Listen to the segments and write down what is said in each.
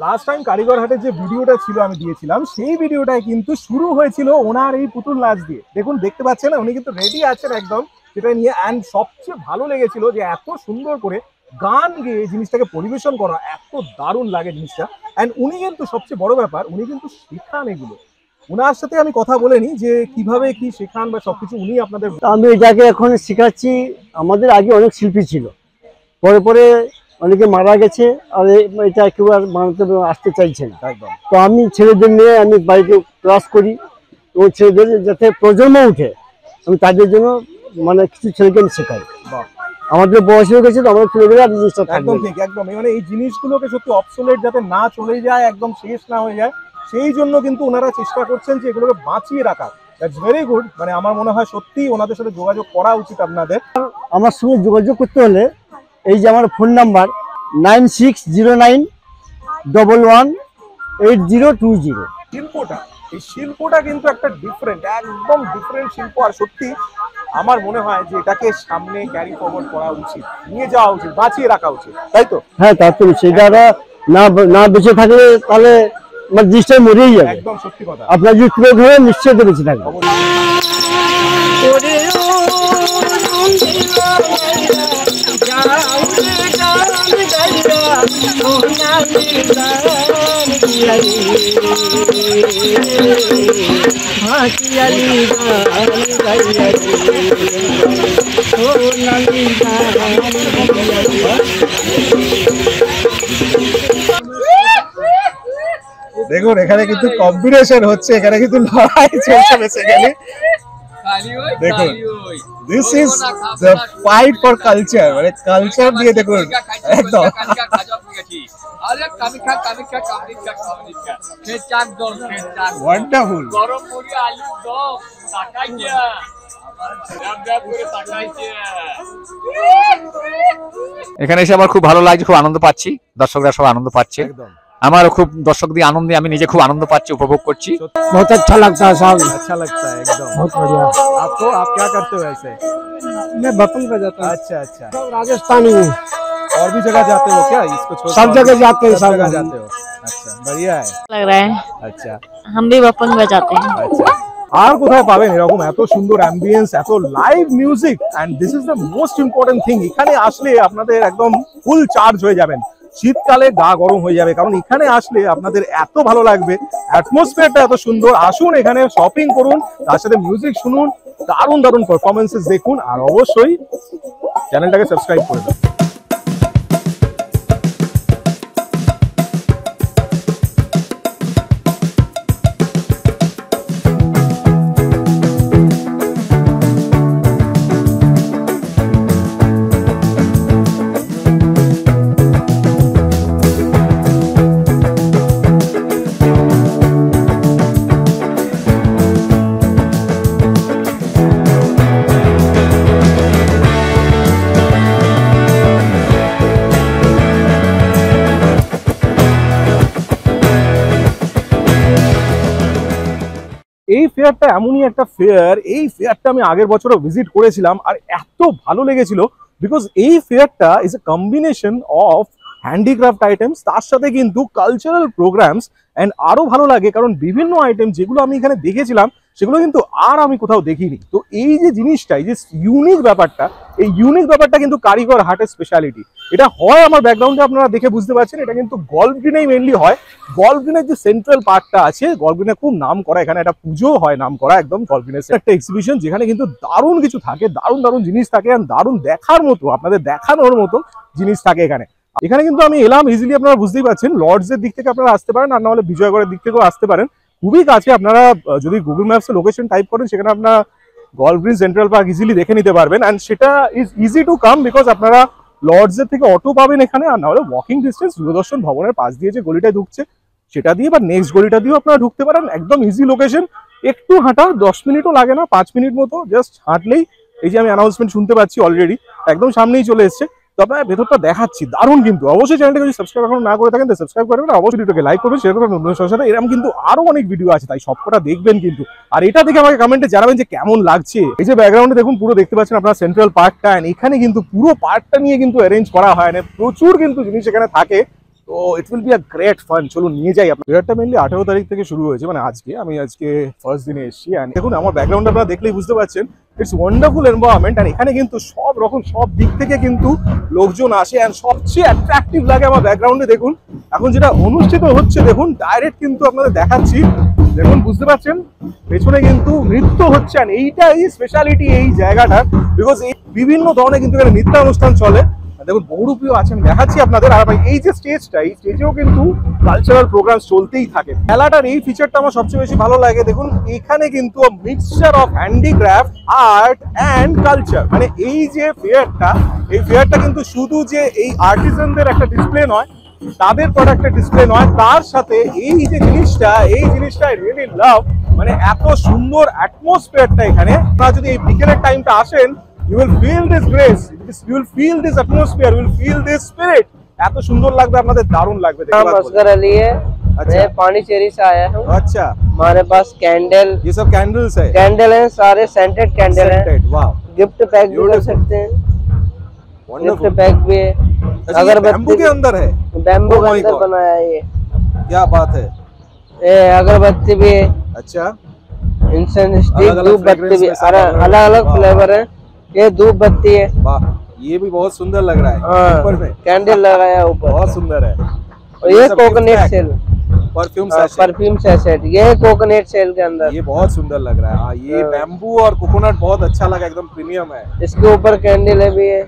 Last time কারিগরহাটে যে ভিডিওটা ছিল আমি দিয়েছিলাম, সেই ভিডিওটাই কিন্তু শুরু হয়েছিল ওনার এই পুতুল নাচ দিয়ে। দেখুন দেখতে পাচ্ছেন না, উনি কিন্তু রেডি আছেন একদম সেটা নিয়ে। অ্যান্ড সবচেয়ে ভালো লেগেছিল যে এত সুন্দর করে গান গেয়ে জিনিসটাকে পরিবেশন করা, এত দারুণ লাগে জিনিসটা। অ্যান্ড উনি কিন্তু সবচেয়ে বড় ব্যাপার, উনি কিন্তু শেখান এগুলো। ওনার সাথে আমি কথা বলে নিই যে কিভাবে কি শেখান বা সবকিছু উনি আপনাদের। আমি এটাকে এখন শেখাচ্ছি। আমাদের আগে অনেক শিল্পী ছিল, পরে পরে অনেকে মারা গেছে, আর এটা কেউ আর বানাতে আসতে চাইছে না। তো আমি ছেলেদের নিয়ে আমি বাড়িতে ক্লাস করি, এবং ছেলেদের যাতে প্রজন্ম উঠে আমি তাদের জন্য মানে কিছু ছেলেকে আমি শেখাই। আমাদের বয়স হয়ে গেছে তো আমরা ছেলেদের আর জিনিসটা একদম ঠিক, একদম মানে এই জিনিসগুলোকে সত্যি অবসোলেট যাতে না চলে যায়, একদম শেষ না হয়ে যায়, সেই জন্য কিন্তু ওনারা চেষ্টা করছেন যে এগুলোকে বাঁচিয়ে রাখা। That's very good. মানে আমার মনে হয় সত্যি ওনাদের সাথে যোগাযোগ করা উচিত আপনাদের। আমার সঙ্গে যোগাযোগ করতে হলে এই যে আমার ফোন নাম্বার 9609118020। শিল্পটা, এই শিল্পটা কিন্তু একটা ডিফারেন্ট, একদম ডিফারেন্ট শিল্প। আর সত্যি আমার মনে হয় যে এটাকে সামনে ক্যারি ফরওয়ার্ড করা উচিত, নিয়ে যাওয়া উচিত, বাঁচিয়ে রাখা উচিত, তাই তো? হ্যাঁ, তারপরে সেটা না বেঁচে থাকলে তাহলে আমার জিনিসটা মরেই যাবে। একদম সত্যি কথা। আপনার যদি তুলে ধরে নিশ্চয়ই বেঁচে থাকবে। দেখুন এখানে কিন্তু কম্বিনেশন হচ্ছে, এখানে কিন্তু লড়াই চলছে বেসিক্যালি। দেখুন, this is the fight for culture, মানে কালচার দিয়ে দেখুন একদম। ওয়ান্ডারফুল। এখানে এসে আমার খুব ভালো লাগছে, খুব আনন্দ পাচ্ছি, দর্শকরা সব আনন্দ পাচ্ছে, আমারও খুব দর্শক দিয়ে আনন্দে আমি নিজে খুব আনন্দ পাচ্ছি, উপভোগ করছি। बहुत अच्छा लगता है साहब, अच्छा लगता है एकदम, बहुत बढ़िया। आपको, आप क्या करते हो ऐसे? मैं बर्तन बजाता हूँ। अच्छा अच्छा, राजस्थानी हूँ। और भी जगह जाते हो क्या इसको छोड़? सब जगह जाते हैं, सब जगह जाते हो। अच्छा, बढ़िया है, लग रहा है। अच्छा हम भी बपंग बजाते हैं। আচ্ছা। আর কোথায় পাবেন এরকম এত সুন্দর অ্যাম্বিয়েন্স, এত live music? And this is the most important thing. এখানে আসলে আপনাদের একদম ফুল চার্জ হয়ে যাবেন, শীতকালে গা গরম হয়ে যাবে, কারণ এখানে আসলে আপনাদের এত ভালো লাগবে, অ্যাটমসফিয়ারটা এত সুন্দর। আসুন এখানে শপিং করুন, তার সাথে মিউজিক শুনুন, দারুণ দারুণ পারফরমেন্সেস দেখুন, আর অবশ্যই চ্যানেলটাকে সাবস্ক্রাইব করে দিন। এই ফেয়ারটা এমনই একটা ফেয়ার, এই ফেয়ারটা আমি আগের বছরও ভিজিট করেছিলাম, আর এত ভালো লেগেছিল বিকজ এই ফেয়ারটা is a combination of handicraft items, তার সাথে কিন্তু কালচারাল প্রোগ্রামস। অ্যান্ড আরো ভালো লাগে কারণ বিভিন্ন আইটেম যেগুলো আমি এখানে দেখেছিলাম সেগুলো কিন্তু আর আমি কোথাও দেখিনি। তো এই যে জিনিসটা, এই যে ইউনিক ব্যাপারটা, এই ইউনিক ব্যাপারটা কিন্তু কারিগর হাটের স্পেশালিটি। এটা হয় আমার ব্যাকগ্রাউন্ডে আপনারা দেখে বুঝতে পারছেন, এটা কিন্তু গল্ফ গ্রিনেই মেনলি হয়। গল্ফ গ্রিনের যে সেন্ট্রাল পার্টটা আছে, গল্ফ গ্রিনে খুব নাম করা, এখানে একটা পুজো হয় নাম করা একদম গল্ফ গ্রিনের একটা এক্সিবিশন, যেখানে কিন্তু দারুণ কিছু থাকে, দারুণ দারুণ জিনিস থাকে, আর দারুণ দেখার মতো, আপনাদের দেখানোর মতো জিনিস থাকে এখানে। এখানে কিন্তু আমি এলাম ইজিলি, আপনারা বুঝতেই পারছেন, লর্ডসের দিক থেকে আপনারা আসতে পারেন, আর না হলে বিজয়গড়ের দিক থেকেও আসতে পারেন, খুবই কাছে। আপনারা যদি গুগল ম্যাপসে লোকেশন টাইপ করেন, সেখানে আপনারা golf green central park easily দেখে নিতে পারবেন। অ্যান্ড সেটা is easy to come because আপনারা লর্ডসের থেকে অটো পাবেন এখানে, আর না হলে ওয়াকিং ডিস্টেন্স দূরদর্শন ভবনের পাশ দিয়ে যে গলিটায় ঢুকছে সেটা দিয়ে বা নেক্সট গলিটা দিয়েও আপনারা ঢুকতে পারেন। একদম ইজি লোকেশন, একটু হাঁটা, 10 মিনিটও লাগে না, 5 মিনিট মতো জাস্ট হাঁটলেই, এই যে আমি অ্যানাউন্সমেন্ট শুনতে পাচ্ছি অলরেডি, একদম সামনেই চলে এসছে। তো আপনার ভেতরটা দেখাচ্ছি, দারুণ কিন্তু। অবশ্যই চ্যানেলটাকে যদি সাবস্ক্রাইব এখন না করে থাকেন তো সাবস্ক্রাইব করবেন, অবশ্যই ভিডিওকে লাইক করবেন, শেয়ার করবেন বন্ধুদের সাথে। এরকম কিন্তু আরো অনেক ভিডিও আছে, তাই সবকটা দেখবেন কিন্তু। আর এটা দেখে আমাকে কমেন্টে জানাবেন যে কেমন লাগছে। এই যে ব্যাকগ্রাউন্ডে দেখুন, পুরো দেখতে পাচ্ছেন আপনারা সেন্ট্রাল পার্কটা, এখানে কিন্তু পুরো পার্কটা নিয়ে কিন্তু অ্যারেঞ্জ করা হয়, না প্রচুর কিন্তু জিনিস এখানে থাকে। তো it will be a great fun. চলুন নিয়ে যাই আপনার। ফেয়ারটা মেনলি 18 তারিখ থেকে শুরু হয়েছে, মানে আমি আজকে ফার্স্ট দিনে এসেছি। অ্যান্ড দেখুন আমার ব্যাকগ্রাউন্ড আপনারা দেখলেই বুঝতে পারছেন, ইটস ওয়ান্ডারফুল এনভায়রনমেন্ট। অ্যান্ড এখানে কিন্তু সব রকম সব দিক থেকে কিন্তু লোকজন আসে। অ্যান্ড সবচেয়ে অ্যাট্রাকটিভ লাগে আমার ব্যাকগ্রাউন্ডে দেখুন এখন যেটা অনুষ্ঠিত হচ্ছে, দেখুন ডাইরেক্ট কিন্তু আপনাদের দেখাচ্ছি, দেখুন বুঝতে পারছেন পেছনে কিন্তু নৃত্য হচ্ছে। আর এইটাই স্পেশালিটি এই জায়গাটার, বিকজ এই বিভিন্ন ধরনের কিন্তু এখানে নৃত্যানুষ্ঠান চলে। দেখুন বহুরূপীও আছেন, দেখাচ্ছি আপনাদের। আর এই যে স্টেজটা, এই স্টেজেও কিন্তু কালচারাল প্রোগ্রাম চলতেই থাকে। মেলাটার এই ফিচারটা আমার সবচেয়ে বেশি ভালো লাগে। দেখুন এখানে কিন্তু mixture of handicraft, art and culture. মানে এই যে ফেয়ারটা, এই ফেয়ারটা কিন্তু শুধু যে এই আর্টিসানদের একটা ডিসপ্লে নয়, তাদের প্রোডাক্টের ডিসপ্লে নয়, তার সাথে এই যে জিনিসটা, এই জিনিসটা আই রিয়েলি লাভ। মানে এত সুন্দর অ্যাটমসফিয়ারটা এখানে। আপনারা যদি এই বিকেলের টাইমটা আসেন, you will feel this grace, you will feel this atmosphere, you will feel this spirit। এত সুন্দর লাগবে আপনাদের, দারুণ লাগবে। असगर अली है, मैं पांडिचेरी से आया हूँ। अच्छा, हमारे पास कैंडल, ये सब कैंडल्स है। कैंडल है, सारे सेंटेड कैंडल है। वाह, गिफ्ट पैक भी कर सकते हैं, गिफ्ट वंडरफुल। पैक भी है। बैम्बू के अंदर है, बैम्बू Oh के my अंदर God। बनाया है ये। क्या बात है। ये अगरबत्ती भी है, अच्छा, इंसेंस स्टिक, अलग-अलग धूप बत्ती fragrance भी, में सब अलग अलग वाह। फ्लेवर है। ये धूप बत्ती है, वाह, ये भी बहुत सुंदर लग रहा है। हाँ, ऊपर में कैंडल लगाया ऊपर। बहुत सुंदर है। और ये सब coconut gift pack, shell, perfume हाँ, सैशे, परफ्यूम सैशेट, ये कोकोनट सेल के अंदर। ये बहुत सुंदर लग रहा है। हाँ, ये हाँ। बैम्बू और कोकोनट बहुत अच्छा लगा, एकदम प्रीमियम है। इसके ऊपर कैंडल है भी है।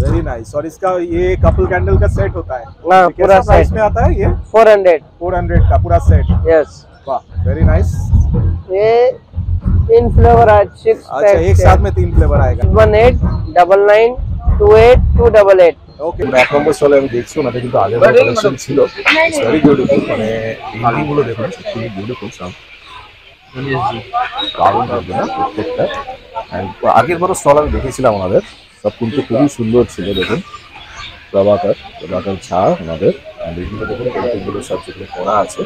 Very nice. और इसका ये कपल कैंडल का सेट होता है। हाँ, ये पूरा कैसा प्राइस सेट में आता है ये? 400। 400 का पूरा सेट। यस, वाह, वेरी नाइस। ये 3 फ्लेवर है, 6 अच्छा, एक साथ में 3 फ्लेवर आएगा। 1899282288। ওকে, 1 নম্বর স্টলে আমি দেখছি ওনাদের কিন্তু আগের কালেকশন ছিল। ভেরি বিউটিফুল, মানে পেইন্টিং গুলো দেখুন সত্যি বিউটিফুল। সব দারুণ লাগবে না প্রত্যেকটা। আগের বড় স্টল আমি দেখেছিলাম ওনাদের, সব কিন্তু খুবই সুন্দর ছিল। দেখুন প্রভাকর ঝা ওনাদের বিভিন্ন দেখুন পেইন্টিংগুলো সব যেগুলো করা আছে।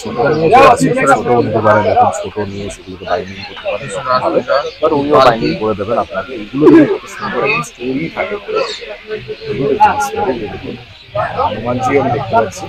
ছোট নিতে পারেন, এখন ছোট নিয়ে সেগুলোকে বাইন্ডিং করতে পারেন, বাট উনিও বাইন্ডিং করে দেবেন আপনাকে। এগুলো কত সুন্দর একটা স্টোরি থাকে। হনুমানজিও আমি দেখতে পাচ্ছি।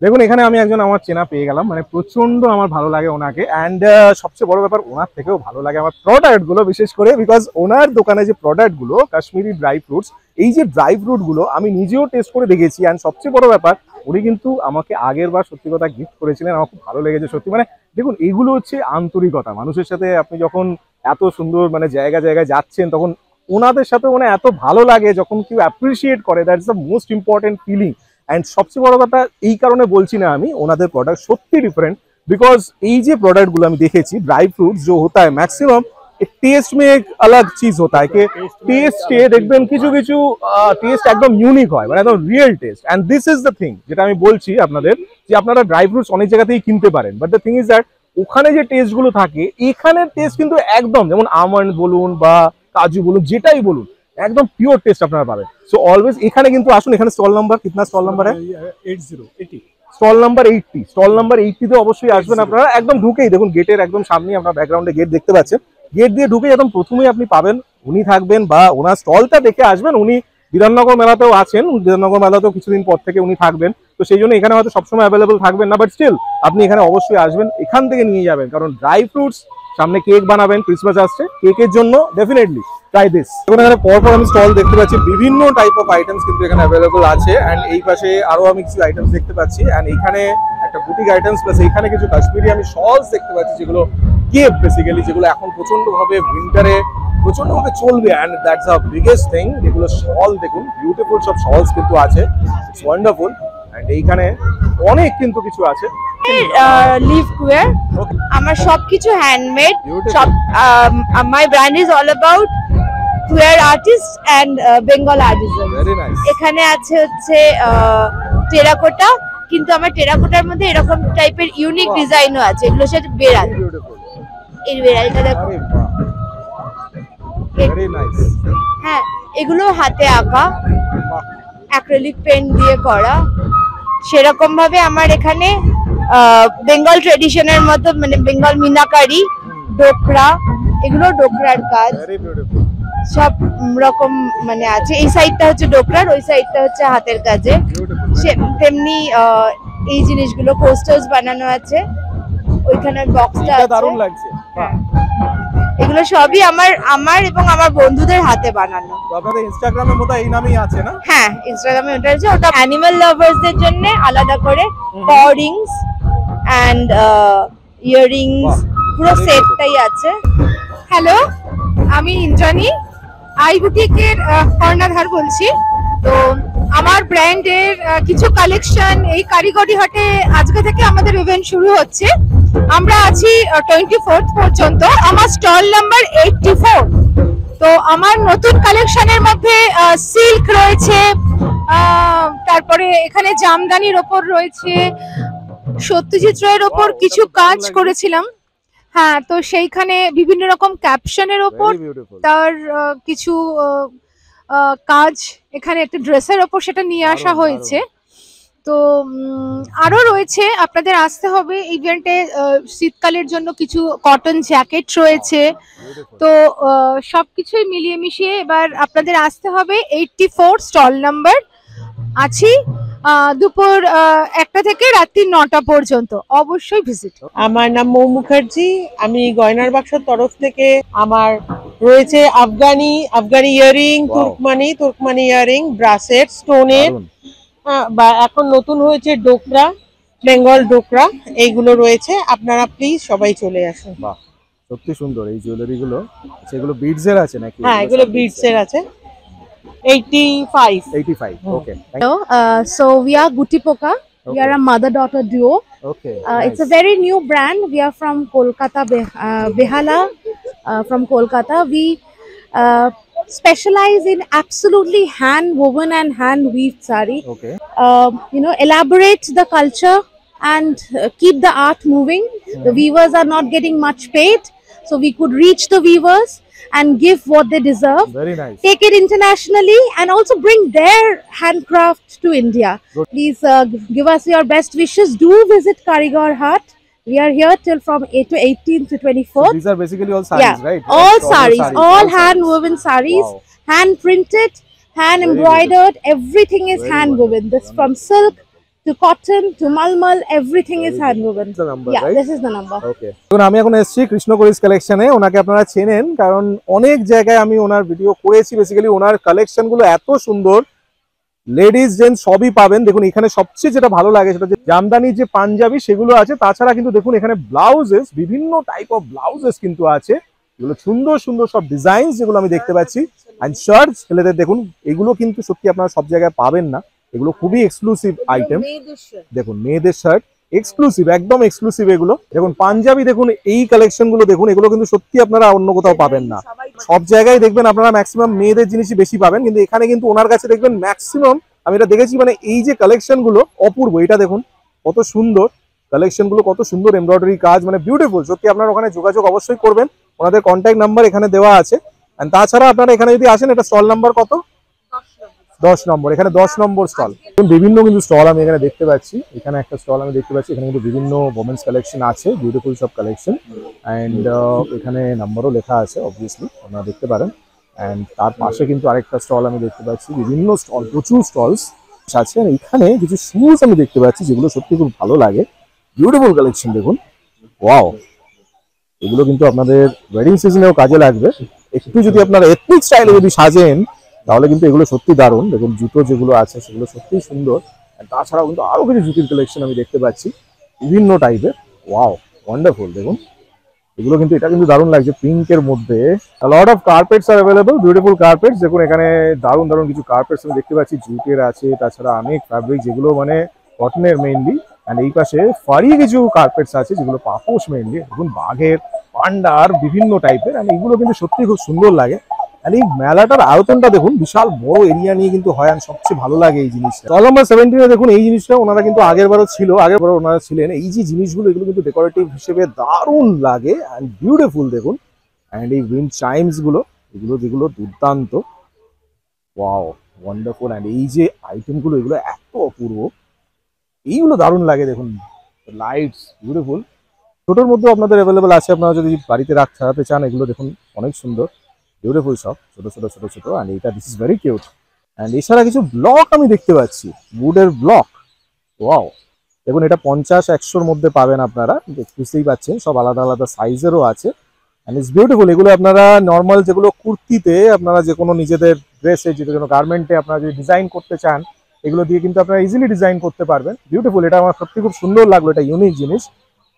দেখুন এখানে আমি একজন আমার চেনা পেয়ে গেলাম, মানে প্রচন্ড আমার ভালো লাগে ওনাকে। অ্যান্ড সবচেয়ে বড় ব্যাপার, ওনার থেকেও ভালো লাগে আমার প্রোডাক্ট গুলো, বিশেষ করে বিকজ ওনার দোকানে যে প্রোডাক্ট গুলো কাশ্মীরি ড্রাই ফ্রুটস, এই যে ড্রাই ফ্রুট গুলো আমি নিজেও টেস্ট করে দেখেছি। অ্যান্ড সবচেয়ে বড় ব্যাপার, উনি কিন্তু আমাকে আগের বার সত্যি কথা গিফট করেছিলেন, আমার খুব ভালো লেগেছে সত্যি। মানে দেখুন এইগুলো হচ্ছে আন্তরিকতা। মানুষের সাথে আপনি যখন এত সুন্দর মানে জায়গায় যাচ্ছেন, তখন ওনাদের সাথে মানে এত ভালো লাগে যখন কেউ অ্যাপ্রিসিয়েট করে। That is the most important feeling. And সবচেয়ে বড় কথা, এই কারণে বলছি না আমি, ওনাদের প্রোডাক্ট সত্যি ডিফারেন্ট। बिकॉज এই যে প্রোডাক্টগুলো আমি দেখেছি, ड्राई फ्रूट्स जो होता है मैक्सिमम टेस्ट में एक अलग चीज होता है कि टेस्टे দেখবেন কিছু কিছু টেস্ট একদম ইউনিক হয়, মানে একদম real taste. And this is the thing যেটা আমি বলছি আপনাদের, যে আপনারা ড্রাই ফ্রুটস অনেক জায়গাতেই কিনতে পারেন, but the thing is that ওখানে যে টেস্ট গুলো থাকে, এখানের টেস্ট কিন্তু একদম যেমন আমন্ড বলুন বা কাজু বলুন, যেটাই বলুন একদম পিওর টেস্ট আপনারা পাবেন। সো অলওয়েজ এখানে কিন্তু আসুন। এখানে স্টল নাম্বার কিতনা স্টল নাম্বার है 80 স্টল নাম্বার 80। স্টল নাম্বার 80 তে অবশ্যই আসবেন আপনারা। একদম ঢুকেই দেখুন গেটের একদম সামনে, আপনারা ব্যাকগ্রাউন্ডে গেট দেখতে পাচ্ছেন, গেট দিয়ে ঢুকে একদম প্রথমেই আপনি পাবেন উনি থাকবেন, বা ওনার স্টলটা দেখে আসবেন। উনি বিধাননগর মেলাতেও আছেন, বিধাননগর মেলাতেও কিছুদিন পর থেকে উনি থাকবেন। তো সেই জন্য এখানে হয়তো সবসময় অ্যাভেলেবল থাকবেন না, বাট স্টিল আপনি এখানে অবশ্যই আসবেন, এখান থেকে নিয়ে যাবেন। কারণ ড্রাই ফ্রুটস, সামনে কেক বানাবেন, ক্রিসমাস আসছে, কেকের জন্য ডেফিনেটলি ট্রাই দিস। এখন এখানে পরপর আমি স্টল দেখতে পাচ্ছি, বিভিন্ন টাইপ অফ আইটেমস কিন্তু এখানে অ্যাভেলেবল আছে। অ্যান্ড এই পাশে আরো আমি কিছু আইটেমস দেখতে পাচ্ছি। অ্যান্ড এখানে একটা বুটিক আইটেমস প্লাস এখানে কিছু কাশ্মীরি আমি শলস দেখতে পাচ্ছি, যেগুলো কেপ বেসিক্যালি, যেগুলো এখন প্রচন্ডভাবে উইন্টারে প্রচন্ডভাবে চলবে। And that's the biggest thing. যেগুলো শল দেখুন, বিউটিফুল সব শলস কিন্তু আছে, ইটস ওয়ান্ডারফুল। অ্যান্ড এইখানে অনেক কিন্তু কিছু আছে। লিভ কুয়ার, ওকে, আমার সবকিছু হ্যান্ডমেড। Beautiful. সব my brand is all about queer artist and Bengal artisans. Very nice. এখানে আছে হচ্ছে টেরাকোটা, কিন্তু আমার টেরাকোটার মধ্যে এরকম টাইপের ইউনিক Wow. ডিজাইনও আছে। এগুলোর সাথে বেড়াল, বিউটিফুল। এই বেড়ালটা দেখো। আরে বাহ, ভেরি নাইস। হ্যাঁ, এগুলো হাতে আঁকা, বাহ, অ্যাক্রিলিক পেন দিয়ে করা। সেরকম ভাবে আমার এখানে বেঙ্গল ট্রেডিশনের মতো, মানে বেঙ্গল মিনাকারি, ডোকরা, এগুলো ডোকরার কাজ, ভেরি বিউটিফুল। সব রকম মানে আছে। এই সাইডটা হচ্ছে ডোকরার, ওই সাইডটা হচ্ছে হাতের কাজে। তেমনি এই জিনিসগুলো পোস্টার্স বানানো আছে, ওইখানে বক্সটা আছে। দারুণ লাগছে। হ্যাঁ, এগুলো সবই আমার এবং আমার বন্ধুদের হাতে বানানো। তো আপনাদের ইনস্টাগ্রামের মধ্যে এই নামই আছে না? হ্যাঁ, ইনস্টাগ্রামে ওটা আছে। ওটা অ্যানিমাল লাভার্সদের জন্য আলাদা করে paw rings and ইয়াররিংস পুরো সেটটাই আছে। হ্যালো, আমি ইন্দ্রাণী, আই বুটিকের কর্ণধার বলছি। তো আমার ব্র্যান্ডের কিছু কালেকশন এই কারিগরি হাটে আজকে থেকে আমাদের ইভেন্ট শুরু হচ্ছে। আমরা আছি 24th পর্যন্ত। আমার স্টল নাম্বার 84। তো আমার নতুন কালেকশনের মধ্যে সিল্ক রয়েছে, তারপরে এখানে জামদানির ওপর রয়েছে, সত্যজিৎ রায়ের ওপর কিছু কাজ করেছিলাম। হ্যাঁ, তো সেইখানে বিভিন্ন রকম ক্যাপশনের ওপর তার কিছু কাজ, এখানে একটা ড্রেসের ওপর সেটা নিয়ে আসা হয়েছে। তো আরো রয়েছে, আপনাদের আসতে হবে ইভেন্টে। শীতকালের জন্য কিছু কটন জ্যাকেট রয়েছে। তো সবকিছুই মিলিয়ে মিশিয়ে এবার আপনাদের আসতে হবে। 84 স্টল নাম্বার আছি, দুপুর 1টা থেকে রাত্রি 9টা পর্যন্ত। অবশ্যই ভিজিট। আমার নাম মৌ মুখার্জি, আমি গয়নার বাক্সর তরফ থেকে আমার রয়েছে আফগানি ইয়ারিং, তুর্কমানি ইয়ারিং, ব্রাসেট, স্টোনের, বা এখন নতুন হয়েছে ডোকরা, বেঙ্গল ডোকরা, এইগুলো রয়েছে। আপনারা প্লিজ সবাই চলে আসুন। বাহ, সত্যি সুন্দর এই জুয়েলারি গুলো। সেগুলো বিডস এর আছে নাকি? হ্যাঁ, এগুলো বিডস এর আছে। 85। Okay. Hello, so we are Gutipoka. We are a mother-daughter duo. Okay. It's a very new brand. We are from Kolkata, Behala, from Kolkata. We specialize in absolutely hand-woven and hand-weaved sari. Okay. Elaborate the culture and keep the art moving. The weavers are not getting much paid, so we could reach the weavers and give what they deserve. Very nice. Take it internationally and also bring their handcraft to India. Good. Please give us your best wishes. Do visit Karigar Hut. We are here till from 8 to 18th to 24th. So these are basically all sarees, right? All Like sarees, all hand sarees. woven sarees, Wow. hand printed, hand Very embroidered. Everything is Very hand woven. This from silk to cotton to malmal, everything is hand woven. This is the number, Yeah, right? this is the number. Okay. তো আমি এখন এসেছি কৃষ্ণকরিস কালেকশনে। ওনাকে আপনারা চেনেন কারণ অনেক জায়গায় আমি ওনার ভিডিও করেছি। বেসিক্যালি ওনার কালেকশন গুলো এত সুন্দর, লেডিস জেন্টস সবই পাবেন। দেখুন এখানে সবচেয়ে যেটা ভালো লাগে সেটা যে জামদানি যে পাঞ্জাবি সেগুলো আছে, তাছাড়া কিন্তু দেখুন এখানে ব্লাউজেস, বিভিন্ন টাইপ অফ ব্লাউজেস কিন্তু আছে, এগুলো সুন্দর সুন্দর সব ডিজাইন যেগুলো আমি দেখতে পাচ্ছি। অ্যান্ড শার্টস ছেলেদের দেখুন, এগুলো কিন্তু সত্যি আপনারা সব জায়গায় পাবেন না, এগুলো খুবই এক্সক্লুসিভ আইটেম। দেখুন মেয়েদের শার্ট এক্সক্লুসিভ, একদম এক্সক্লুসিভ এগুলো। দেখুন পাঞ্জাবি দেখুন, এই কালেকশন গুলো দেখুন, এগুলো কিন্তু সত্যি আপনারা অন্য কোথাও পাবেন না। সব জায়গায় দেখবেন আপনারা ম্যাক্সিমাম মেয়েদের জিনিসই বেশি পাবেন, কিন্তু এখানে কিন্তু ওনার কাছে দেখবেন ম্যাক্সিমাম, আমি এটা দেখেছি, মানে এই যে কালেকশন গুলো অপূর্ব। এটা দেখুন কত সুন্দর কালেকশন গুলো, কত সুন্দর এমব্রয়ডারি কাজ, মানে বিউটিফুল। সত্যি আপনারা ওখানে যোগাযোগ অবশ্যই করবেন, ওনাদের কন্ট্যাক্ট নাম্বার এখানে দেওয়া আছে। এন্ড তাছাড়া আপনারা এখানে যদি আসেন, এটা স্টল নাম্বার কত? 10 নম্বর। এখানে 10 নম্বর স্টল। বিভিন্ন কিন্তু স্টল আমি এখানে দেখতে পাচ্ছি। এখানে একটা স্টল আমি দেখতে পাচ্ছি, এখানে কিন্তু বিভিন্ন ওমেন্স কালেকশন আছে, বিউটিফুল সব কালেকশন। অ্যান্ড এখানে নাম্বারও লেখা আছে, অবভিয়াসলি আপনারা দেখতে পারেন। অ্যান্ড তার পাশে কিন্তু আরেকটা স্টল আমি দেখতে পাচ্ছি, বিভিন্ন স্টল, প্রচুর স্টলস আছে। আর এখানে কিছু শুজ আমি দেখতে পাচ্ছি যেগুলো সত্যি খুব ভালো লাগে, বিউটিফুল কালেকশন। দেখুন ওয়াও, এগুলো কিন্তু আপনাদের ওয়েডিং সিজনেও কাজে লাগবে। একটু যদি আপনারা এথনিক স্টাইলে যদি সাজেন তাহলে কিন্তু এগুলো সত্যি দারুণ। দেখুন জুতো যেগুলো আছে সেগুলো সত্যি সুন্দর। তাছাড়াও কিন্তু আরো কিছু জুতির কালেকশন আমি দেখতে পাচ্ছি বিভিন্ন টাইপের। Wow, wonderful. দেখুন এগুলো কিন্তু, এটা কিন্তু দারুণ লাগছে পিঙ্কের মধ্যে। লট অফ কার্পেটস আর অ্যাভেলেবল, বিউটিফুল কার্পেটস। দেখুন এখানে দারুণ দারুণ কিছু কার্পেটস আমি দেখতে পাচ্ছি, জুটের আছে, তাছাড়া অনেক ফ্যাব্রিক যেগুলো মানে কটনের মেইনলি। অ্যান্ড এই পাশে ফারি কিছু কার্পেটস আছে যেগুলো পাপোশ মেইনলি। দেখুন বাঘের, পান্ডার, বিভিন্ন টাইপের। অ্যান্ড এগুলো কিন্তু সত্যি খুব সুন্দর লাগে। আর এই মেলাটার আয়তনটা দেখুন, বিশাল বড় এরিয়া নিয়ে কিন্তু হয়। আর সবচেয়ে ভালো লাগে এই জিনিসটা। স্টল নাম্বার 17 দেখুন, এই জিনিসটা ওনারা কিন্তু আগের বারও ছিল, আগের বারও ওনারা ছিলেন। এই যে জিনিসগুলো, এগুলো কিন্তু ডেকোরেটিভ হিসেবে দারুণ লাগে অ্যান্ড বিউটিফুল। দেখুন অ্যান্ড এই উইন্ড চাইমস গুলো, এগুলো যেগুলো দুর্দান্ত, ওয়াও ওয়ান্ডারফুল। অ্যান্ড এই যে আইটেম গুলো, এগুলো এত অপূর্ব, এইগুলো দারুণ লাগে। দেখুন লাইটস, বিউটিফুল। ছোটোর মধ্যে আপনাদের অ্যাভেলেবেল আছে, আপনারা যদি বাড়িতে সাজাতে চান। এগুলো দেখুন অনেক সুন্দর, বিউটিফুল সব ছোটো ছোটো ছোটো ছোটো। অ্যান্ড এটা this is very cute. And এছাড়া কিছু ব্লক আমি দেখতে পাচ্ছি, উডের ব্লক। ওয়াও, দেখুন এটা 50-100-র মধ্যে পাবেন আপনারা, বুঝতেই পাচ্ছেন সব আলাদা আলাদা সাইজেরও আছে। And it's beautiful. এগুলো আপনারা নর্মাল যেগুলো কুর্তিতে আপনারা যে কোনো নিজেদের ড্রেসে, যে কোনো গার্মেন্টে আপনারা যদি ডিজাইন করতে চান, এগুলো দিয়ে কিন্তু আপনারা ইজিলি ডিজাইন করতে পারবেন। বিউটিফুল, এটা আমার সত্যি খুব সুন্দর লাগলো, এটা ইউনিক জিনিস।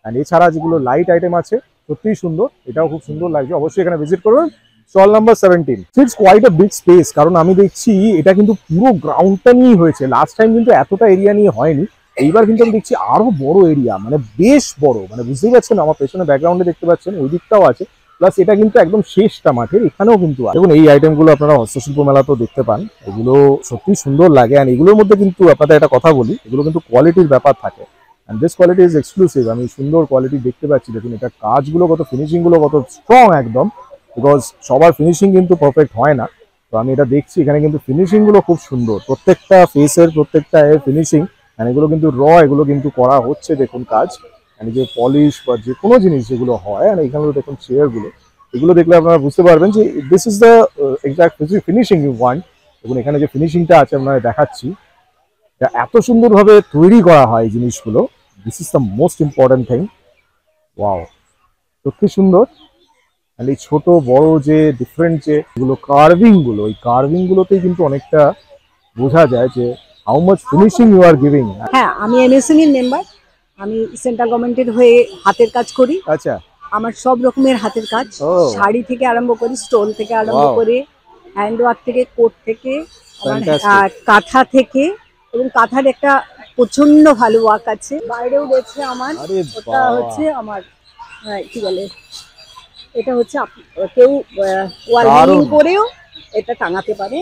অ্যান্ড এছাড়া যেগুলো লাইট আইটেম আছে সত্যিই সুন্দর, এটাও খুব সুন্দর লাগছে। অবশ্যই এখানে ভিজিট করবেন। Stall number 17। It's quite a big space, কারণ আমি দেখছি এটা কিন্তু পুরো গ্রাউন্ডটা নিয়ে হয়েছে। লাস্ট টাইম কিন্তু এতটা এরিয়া নিয়ে হয়নি, এইবার কিন্তু আমি দেখছি আরো বড় এরিয়া, মানে বেশ বড়। মানে বুঝতেই পারছেন, আমার পেছনে ব্যাকগ্রাউন্ডে দেখতে পাচ্ছেন ওই দিকটাও আছে, প্লাস এটা কিন্তু একদম শেষটা মাঠের, এখানেও কিন্তু আছে। দেখুন এই আইটেমগুলো আপনারা হস্তশিল্প মেলাতেও দেখতে পান, এগুলো সত্যি সুন্দর লাগে। অ্যান্ড এগুলোর মধ্যে কিন্তু আপনাদের একটা কথা বলি, এগুলো কিন্তু কোয়ালিটির ব্যাপার থাকে। And this quality is exclusive. আমি সুন্দর কোয়ালিটি দেখতে পাচ্ছি। দেখুন এটা কাজগুলো কত, ফিনিশিংগুলো কত স্ট্রং একদম, বিকজ সবার ফিনিশিং কিন্তু পারফেক্ট হয় না। তো আমি এটা দেখছি এখানে কিন্তু ফিনিশিংগুলো খুব সুন্দর, প্রত্যেকটা ফেসের প্রত্যেকটা ফিনিশিং। অ্যান্ড এগুলো কিন্তু এগুলো কিন্তু করা হচ্ছে, দেখুন কাজ। অ্যান্ড যে পলিশ বা যে কোনো জিনিস যেগুলো হয়, আর এখানে দেখুন চেয়ারগুলো, এগুলো দেখলে আপনারা বুঝতে পারবেন যে this is the exact finishing you want. দেখুন এখানে যে ফিনিশিংটা আছে আপনারা দেখাচ্ছি, এটা এত সুন্দরভাবে তৈরি করা হয় এই জিনিসগুলো। This is the most important thing. Wow, সত্যি সুন্দর। অ্যান্ড এই ছোট বড় যে ডিফারেন্ট যে কার্ভিংগুলো, এই কার্ভিংগুলোতেই কিন্তু অনেকটা বোঝা যায় যে how much finishing you are giving. হ্যাঁ, আমি এমএসএমই এর মেম্বার। আমি সেন্ট্রাল গভর্নমেন্টের হয়ে হাতের কাজ করি। আচ্ছা, আমার সব রকমের হাতের কাজ, শাড়ি থেকে আরম্ভ করি, স্টোন থেকে আরম্ভ করে, হ্যান্ডওয়ার্ক থেকে, কোট থেকে, আর কাঁথা থেকে। এবং কাঁথার একটা প্রচন্ড ভালো ওয়ার্ক আছে, বাইরেও রয়েছে আমার। ওটা হচ্ছে আমার কি বলে, এটা হচ্ছে কেউ ওয়াল হ্যাঙ্গিং করেও এটা টাঙাতে পারে।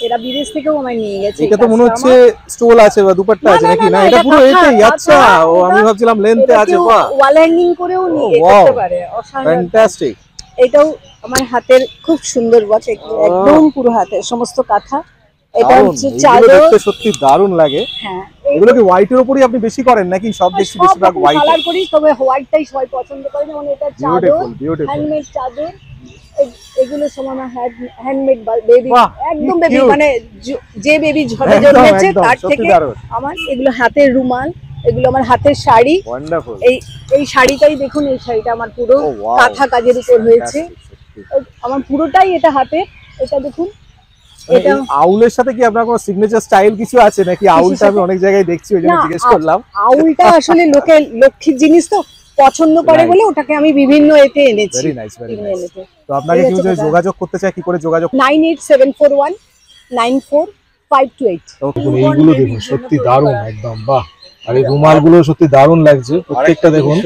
এরা বিদেশ থেকেও আমায় নিয়ে গেছে। এটা তো মনে হচ্ছে স্টোল আছে বা দুপাট্টা আছে নাকি? না, এটা পুরো এটাই। আচ্ছা, ও আমি ভাবছিলাম লেন্থে আছে। বাহ, ওয়াল হ্যাঙ্গিং করেও নিয়ে করতে পারে। ফ্যান্টাস্টিক। এটাও আমার হাতের খুব সুন্দর ওয়াচ, একদম পুরো হাতের সমস্ত কাঁথা। এটা হচ্ছে চাদর, দেখতে সত্যি দারুণ লাগে। হ্যাঁ, এগুলো কি হোয়াইটের উপরই আপনি বেশি করেন নাকি সব বেশি বেশিরভাগ হোয়াইট কালার করি? তবে হোয়াইটটাই সবাই পছন্দ করে। যেমন এটা চাদর, হ্যান্ডমেড চাদর। এগুলো সমান হ্যান্ডমেড বেবি, একদম বেবি, মানে যে বেবি ঝড়ে জন্মেছে তার থেকে আমার এগুলো হাতের রুমাল, এগুলো আমার হাতের শাড়ি। এই শাড়িটাই দেখুন, এই শাড়িটা আমার পুরো কাঁথা কাজের উপর হয়েছে। আমার পুরোটাই এটা হাতের। এটা দেখুন, এটা আউলের সাথে কি আপনার কোনো সিগনেচার স্টাইল কিছু আছে নাকি? আউলটা আমি অনেক জায়গায় দেখছি, ওই জন্য জিজ্ঞেস করলাম। আউলটা আসলে লোকে লক্ষ্মীর জিনিস তো পছন্দ করে বলে ওটাকে আমি বিভিন্ন এতে এনেছি। Very nice, very nice. তো আপনাকে কেউ যদি যোগাযোগ করতে চায় কি করে যোগাযোগ? 9874194528। এইগুলো দেখুন সত্যি দারুণ একদম। বাহ, আর এই রুমালগুলো সত্যি দারুণ লাগছে প্রত্যেকটা, দেখুন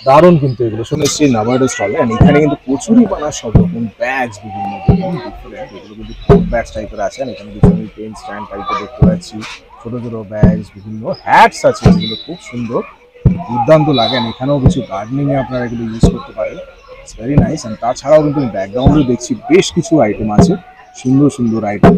দারুণ। কিন্তু এগুলো শুনেছি নাবার্ড স্টল, এন্ড এখানে কিন্তু প্রচুরই বানা সব রকম ব্যাগস, বিভিন্ন ডিফারেন্ট, এগুলো কিন্তু কোট ব্যাগস টাইপের আছে। এখানে কিছু পেন স্ট্যান্ড টাইপের দেখতে পাচ্ছি, ছোট ছোট ব্যাগস, বিভিন্ন হ্যাটস আছে যেগুলো খুব সুন্দর, দুর্দান্ত লাগে। এখানেও কিছু গার্ডেনিং এ আপনারা এগুলো ইউজ করতে পারেন। It's very nice. এন্ড তাছাড়াও কিন্তু ব্যাকগ্রাউন্ডে দেখছি বেশ কিছু আইটেম আছে, সুন্দর সুন্দর আইটেম।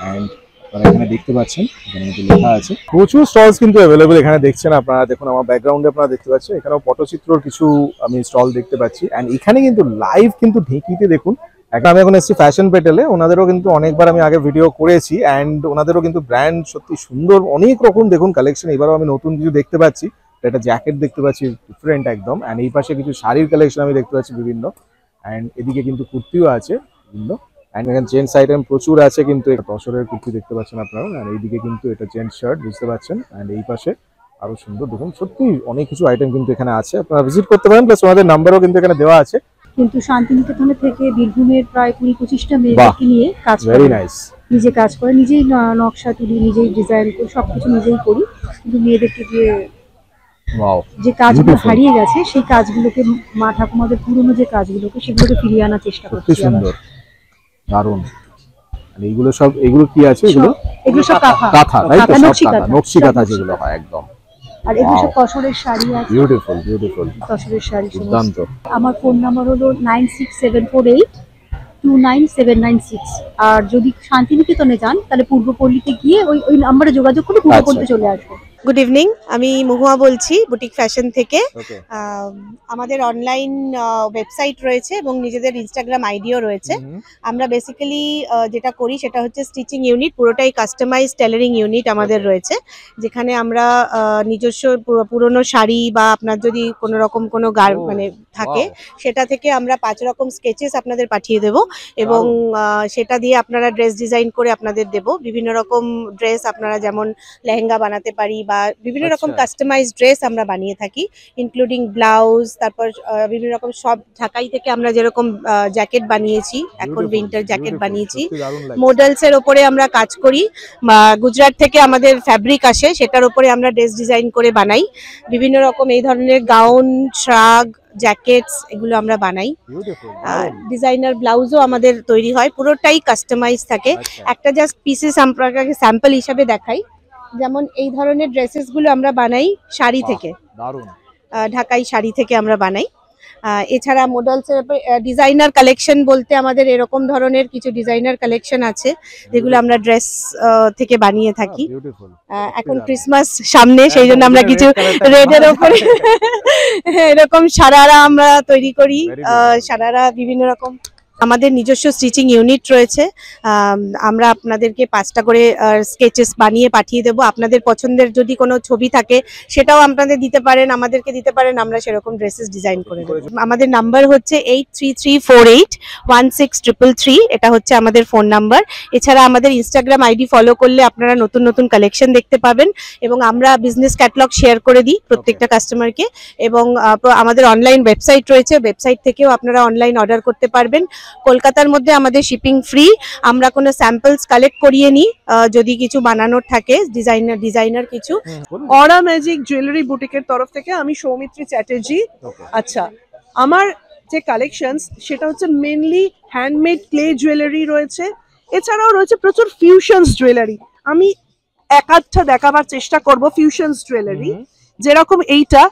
অ্যান্ড আপনারা এখানে দেখতে পাচ্ছেন, এখানে কিন্তু লেখা আছে প্রচুর স্টলস কিন্তু অ্যাভেলেবেল। এখানে দেখছেন আপনারা, দেখুন আমার ব্যাকগ্রাউন্ডে আপনারা দেখতে পাচ্ছেন, এখানেও পটচিত্রর কিছু আমি স্টল দেখতে পাচ্ছি। অ্যান্ড এখানে কিন্তু লাইভ কিন্তু ঢেকিতে দেখুন, একটা আমি এখন এসেছি ফ্যাশন পেটেলে, ওনাদেরও কিন্তু অনেকবার আমি আগে ভিডিও করেছি। অ্যান্ড ওনাদেরও কিন্তু ব্র্যান্ড সত্যি সুন্দর, অনেক রকম দেখুন কালেকশন। এবারও আমি নতুন কিছু দেখতে পাচ্ছি, একটা জ্যাকেট দেখতে পাচ্ছি ডিফারেন্ট একদম। অ্যান্ড এই পাশে কিছু শাড়ির কালেকশন আমি দেখতে পাচ্ছি বিভিন্ন। অ্যান্ড এদিকে কিন্তু কুর্তিও আছে বিভিন্ন। অ্যান্ড এখানে জেন্টস আইটেম প্রচুর আছে, কিন্তু তসরের কুর্তি দেখতে পাচ্ছেন আপনারা। আর এইদিকে কিন্তু এটা জেন্টস শার্ট বুঝতে পারছেন। অ্যান্ড এই পাশে আরো সুন্দর দেখুন, সত্যি অনেক কিছু আইটেম কিন্তু এখানে আছে, আপনারা ভিজিট করতে পারেন। প্লাস ওনাদের নাম্বারও কিন্তু এখানে দেওয়া আছে। কিন্তু শান্তিনিকেতনে থেকে বীরভূমের প্রায় 20-25টা মেয়েকে নিয়ে কাজ করে। Very nice. নিজে কাজ করে, নিজেই নকশা তুলি, নিজেই ডিজাইন করি, সবকিছু নিজেই করি। কিন্তু মেয়েদেরকে দিয়ে যে কাজগুলো হারিয়ে গেছে, সেই কাজগুলোকে, মা ঠাকুমাদের পুরনো যে কাজগুলোকে, সেগুলোকে ফিরিয়ে আনার চেষ্টা করছি। সুন্দর, দারুণ। এইগুলো সব, এগুলো কি আছে? এগুলো সব কাঁথা, রাইট? নকশি কাঁথা যেগুলো হয় একদম। আর এগুলো সব তসরের শাড়ি আছে। বিউটিফুল, বিউটিফুল তসরের শাড়ি দুর্দান্ত। আমার ফোন নাম্বার হলো 9674829796। আর যদি শান্তিনিকেতনে যান তাহলে পূর্বপল্লীতে গিয়ে ওই নাম্বারে যোগাযোগ করে পূর্বপল্লীতে চলে আসবে। গুড ইভিনিং, আমি মহুয়া বলছি বুটিক ফ্যাশন থেকে। আমাদের অনলাইন ওয়েবসাইট রয়েছে এবং নিজেদের ইনস্টাগ্রাম আইডিও রয়েছে। আমরা বেসিক্যালি যেটা করি সেটা হচ্ছে স্টিচিং ইউনিট, পুরোটাই কাস্টমাইজ টেলারিং ইউনিট আমাদের রয়েছে, যেখানে আমরা নিজস্ব পুরনো শাড়ি বা আপনার যদি কোনো রকম কোনো মানে থাকে সেটা থেকে আমরা 5 রকম স্কেচেস আপনাদের পাঠিয়ে দেব এবং সেটা দিয়ে আপনারা ড্রেস ডিজাইন করে আপনাদের দেব। বিভিন্ন রকম ড্রেস আপনারা যেমন লেহেঙ্গা বানাতে পারি বা বিভিন্ন রকম কাস্টমাইজ ড্রেস আমরা বানিয়ে থাকি, ইনক্লুডিং ব্লাউজ, তারপর বিভিন্ন রকম সব ঢাকাই থেকে আমরা যেরকম জ্যাকেট বানিয়েছি, এখন উইন্টার জ্যাকেট বানিয়েছি, মডেলস এর উপরে আমরা কাজ করি, বা গুজরাট থেকে আমাদের ফ্যাব্রিক আসে সেটার উপরে আমরা ড্রেস ডিজাইন করে বানাই। বিভিন্ন রকম এই ধরনের গাউন, শ্রাগ, জ্যাকেটস এগুলো আমরা বানাই। ডিজাইনার ব্লাউজও আমাদের তৈরি হয়, পুরোটাই কাস্টমাইজ থাকে। একটা জাস্ট পিসেস আপনাকে স্যাম্পল হিসাবে দেখাই, যেমন এই ধরনের ড্রেসেস গুলো আমরা বানাই শাড়ি থেকে, ঢাকাই শাড়ি থেকে আমরা বানাই। এছাড়া মডেলসের ডিজাইনার কালেকশন বলতে আমাদের এরকম ধরনের কিছু ডিজাইনার কালেকশন আছে যেগুলো আমরা ড্রেস থেকে বানিয়ে থাকি। এখন ক্রিসমাস সামনে, সেই জন্য আমরা কিছু রেডের ওপরে এরকম সারারা আমরা তৈরি করি। সারারা বিভিন্ন রকম আমাদের নিজস্ব স্টিচিং ইউনিট রয়েছে। আমরা আপনাদেরকে 5টা করে স্কেচেস বানিয়ে পাঠিয়ে দেবো। আপনাদের পছন্দের যদি কোনো ছবি থাকে সেটাও আপনাদের দিতে পারেন, আমাদেরকে দিতে পারেন, আমরা সেরকম ড্রেসেস ডিজাইন করে দেবো। আমাদের নাম্বার হচ্ছে 8334816333, এটা হচ্ছে আমাদের ফোন নাম্বার। এছাড়া আমাদের ইনস্টাগ্রাম আইডি ফলো করলে আপনারা নতুন নতুন কালেকশন দেখতে পাবেন এবং আমরা বিজনেস ক্যাটালগ শেয়ার করে দিই প্রত্যেকটা কাস্টমারকে। এবং আমাদের অনলাইন ওয়েবসাইট রয়েছে, ওয়েবসাইট থেকেও আপনারা অনলাইন অর্ডার করতে পারবেন। কলকাতার মধ্যে আমাদের শিপিং ফ্রি। আমরা কোনো স্যাম্পলস কালেক্ট করিয়ে নিই যদি কিছু বানানোর থাকে, ডিজাইনার কিছু। অরা ম্যাজিক জুয়েলারি বুটিকের তরফ থেকে আমি সৌমিত্রী চ্যাটার্জি। আচ্ছা, আমার যে কালেকশনস সেটা হচ্ছে মেনলি হ্যান্ডমেড ক্লে জুয়েলারি রয়েছে, এছাড়াও রয়েছে প্রচুর ফিউশনস জুয়েলারি। আমি একটা দেখাবার চেষ্টা করব ফিউশনস জুয়েলারি। যেরকম এটা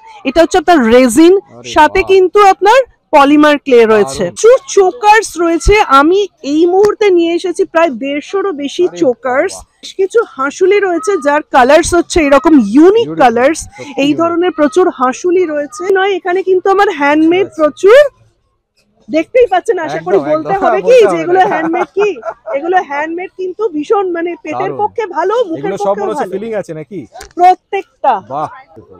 হচ্ছে আপনার রেজিন, সাথে কিন্তু আপনার পলিমার ক্লে রয়েছে, প্রচুর চোকার্স রয়েছে। আমি এই মুহূর্তে নিয়ে এসেছি প্রায় 150-এরও বেশি চোকার্স। কিছু হাঁসুলি রয়েছে যার কালার্স হচ্ছে এরকম ইউনিক কালার্স। এই ধরনের প্রচুর হাঁসুলি রয়েছে। নয়, এখানে কিন্তু আমার হ্যান্ডমেড প্রচুর, দেখতেই পাচ্ছেন, আশা করি বলতে হবে কি যে এগুলো হ্যান্ডমেড। কি এগুলো হ্যান্ডমেড কিন্তু ভীষণ মানে পেটের পক্ষে ভালো, মুখের পক্ষে ভালো। ফিলিং আছে নাকি প্রত্যেকটা?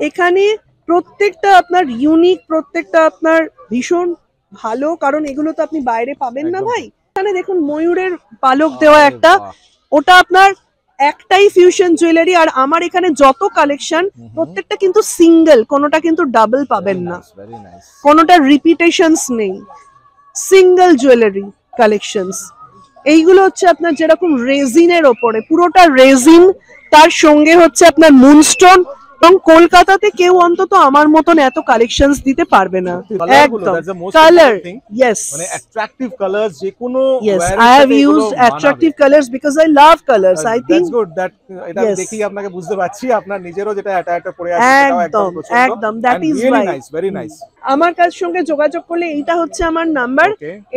এখানে প্রত্যেকটা আপনার ইউনিক, প্রত্যেকটা আপনার ভীষণ ভালো, কারণ এগুলো তো আপনি বাইরে পাবেন না ভাই। এখানে দেখুন ময়ূরের পালক দেওয়া একটা, ওটা আপনার একটাই ফিউশন জুয়েলারি। আর আমার এখানে যত কালেকশন প্রত্যেকটা কিন্তু সিঙ্গেল, কোনোটা কিন্তু ডাবল পাবেন না, কোনোটা রিপিটেশনস নেই, সিঙ্গেল জুয়েলারি কালেকশনস। এইগুলো হচ্ছে আপনার যেরকম রেজিনের ওপরে, পুরোটা রেজিন, তার সঙ্গে হচ্ছে আপনার মুনস্টোন। এবং কলকাতাতে কেউ অন্তত আমার মতন এত কালেকশনস দিতে পারবে না। একদম কালার, ইয়েস, মানে অ্যাট্রাকটিভ কালারস, যে কোনো, yes, I have used attractive colours because I love colours. I think that's good, that এটা দেখি আপনাকে বুঝতে পারছি আপনার নিজেরও যেটা এটা পরে আছে সেটাও একদম একদম that is right, very nice. আমার কাছ সঙ্গে যোগাযোগ করলে এইটা হচ্ছে আমার নাম্বার,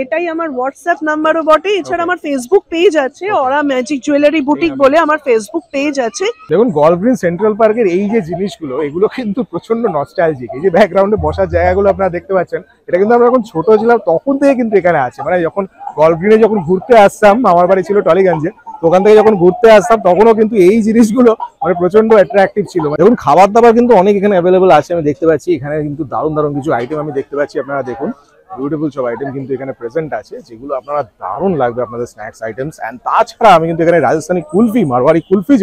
এটাই আমার হোয়াটসঅ্যাপ নাম্বারও বটে। এছাড়া আমার ফেসবুক পেজ আছে, অরা ম্যাজিক জুয়েলারি বুটিক বলে আমার ফেসবুক পেজ আছে। দেখুন গল্ফ গ্রিন সেন্ট্রাল পার্কের এই যে জিনিসগুলো, এগুলো কিন্তু প্রচন্ড নস্টালজিক। এই যে ব্যাকগ্রাউন্ডে বসার জায়গাগুলো আপনারা দেখতে পাচ্ছেন, এটা কিন্তু আমরা যখন ছোট ছিলাম তখন থেকে কিন্তু এখানে আছে। মানে যখন গল্ফ গ্রিনে যখন ঘুরতে আসতাম, আমার বাড়ি ছিল টলিগঞ্জে, তো ওখান থেকে যখন ঘুরতে আসতাম তখনও কিন্তু এই জিনিসগুলো মানে প্রচন্ড অ্যাট্রাকটিভ ছিল। দেখুন খাবার দাবার কিন্তু অনেক এখানে অ্যাভেলেবল আছে, আমি দেখতে পাচ্ছি। এখানে কিন্তু দারুণ দারুণ কিছু আইটেম আমি দেখতে পাচ্ছি, আপনারা দেখুন বিউটিফুল সব আইটেম কিন্তু এখানে প্রেজেন্ট আছে, যেগুলো আপনারা দারুণ লাগবে আপনাদের স্ন্যাক্স আইটেমস। অ্যান্ড তাছাড়া আমি কিন্তু এখানে রাজস্থানি কুলফি, মারওয়ারি কুলফি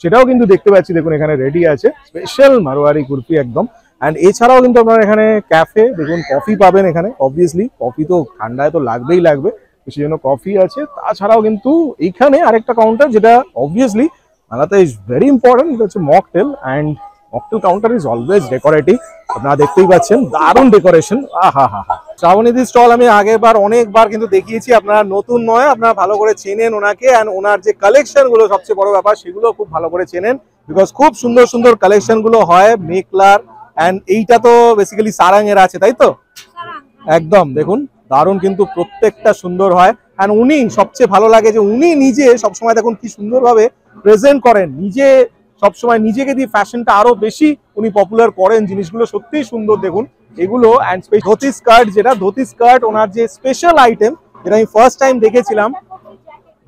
সেটাও কিন্তু দেখতে পাচ্ছি। দেখুন এখানে রেডি আছে স্পেশাল মারওয়ারি কুলফি একদম। অ্যান্ড এছাড়াও কিন্তু আপনারা এখানে ক্যাফে, দেখুন কফি পাবেন এখানে। অবভিয়াসলি কফি তো ঠান্ডায় তো লাগবেই লাগবে, সেই জন্য কফি আছে। তাছাড়াও কিন্তু এইখানে আরেকটা কাউন্টার, যেটা অবভিয়াসলি বাংলাতে ইজ ভেরি ইম্পর্টেন্ট, এটা হচ্ছে mocktail. And mocktail counter is always decorative, আপনারা দেখতেই পাচ্ছেন দারুণ ডেকোরেশন। শ্রাবণীদির স্টল আমি আগেরবার অনেকবার কিন্তু দেখিয়েছি, আপনারা নতুন নয়, আপনারা ভালো করে চেনেন ওনাকে। অ্যান্ড ওনার যে কালেকশন গুলো সবচেয়ে বড় ব্যাপার, সেগুলো খুব ভালো করে চেনেন, বিকজ খুব সুন্দর সুন্দর কালেকশন গুলো হয় মেকলার। অ্যান্ড এইটা তো বেসিক্যালি সারাং এর আছে, তাই তো? একদম দেখুন দারুণ, কিন্তু প্রত্যেকটা সুন্দর হয়। অ্যান্ড উনি সবচেয়ে ভালো লাগে যে উনি নিজে সবসময় দেখুন কি সুন্দরভাবে প্রেজেন্ট করেন, নিজে সবসময় নিজেকে দিয়ে ফ্যাশনটা আরো বেশি উনি পপুলার করেন। জিনিসগুলো সত্যিই সুন্দর দেখুন এগুলো। অ্যান্ড ধুতি স্কার্ট, যেটা ধুতি স্কার্ট ওনার যে স্পেশাল আইটেম, যেটা আমি ফার্স্ট টাইম দেখেছিলাম।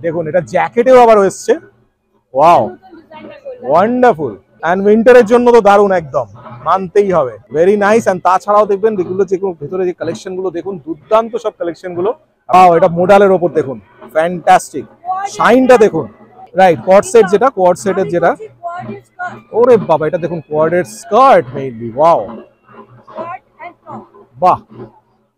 দেখুন এটা জ্যাকেটেও আবার এসছে, ওয়াও ওয়ান্ডারফুল। অ্যান্ড উইন্টারের জন্য তো দারুণ, একদম মানতেই হবে, ভেরি নাইস। অ্যান্ড তাছাড়াও দেখবেন এগুলো যে ভেতরে যে কালেকশন গুলো দেখুন, দুর্দান্ত সব কালেকশন গুলো। এটা মোডালের ওপর দেখুন, ফ্যান্টাস্টিক। শাইনটা দেখুন, রাইট, কোয়াড সেট, যেটা কোয়াড সেটের যেটা, ওরে বাবা এটা দেখুন কোয়াডের স্কার্ট মেইনলি, ওয়াও বাহ।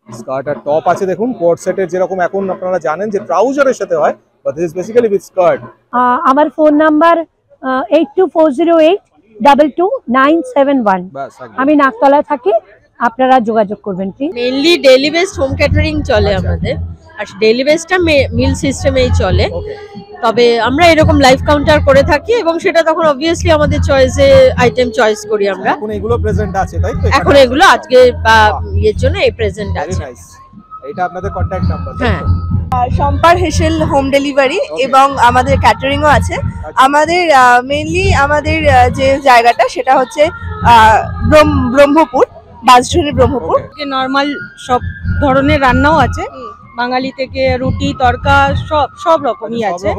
স্কার্ট আর টপ আছে দেখুন কোয়াড সেটের, যেরকম এখন আপনারা জানেন যে ট্রাউজারের সাথে হয়, but this is basically with skirt. আমার ফোন নাম্বার 8240822971। আমি নাকতলায় থাকি, আপনারা যোগাযোগ করবেন please. Mainly daily based home catering চলে আমাদের, আর ডেইলি বেসডটা মিল সিস্টেমেই চলে। তবে আমরা এরকম লাইভ কাউন্টার করে থাকি এবং সেটা তখন অবভিয়াসলি আমাদের চয়েসে আইটেম চয়েস করি আমরা। এখন এগুলো প্রেজেন্ট আছে তাই তো? এখন এগুলো আজকে বা এর জন্য এই প্রেজেন্ট আছে। এটা আপনাদের কন্টাক্ট নাম্বার? হ্যাঁ, সম্পার হেসেল হোম ডেলিভারি এবং আমাদের ক্যাটারিংও আছে। আমাদের মেইনলি আমাদের যে জায়গাটা সেটা হচ্ছে ব্রহ্মপুর, বাঁশঝুড়ি ব্রহ্মপুর। নর্মাল সব ধরনের রান্নাও আছে, বাঙালি থেকে রুটি তড়কা সব রকমই আছে,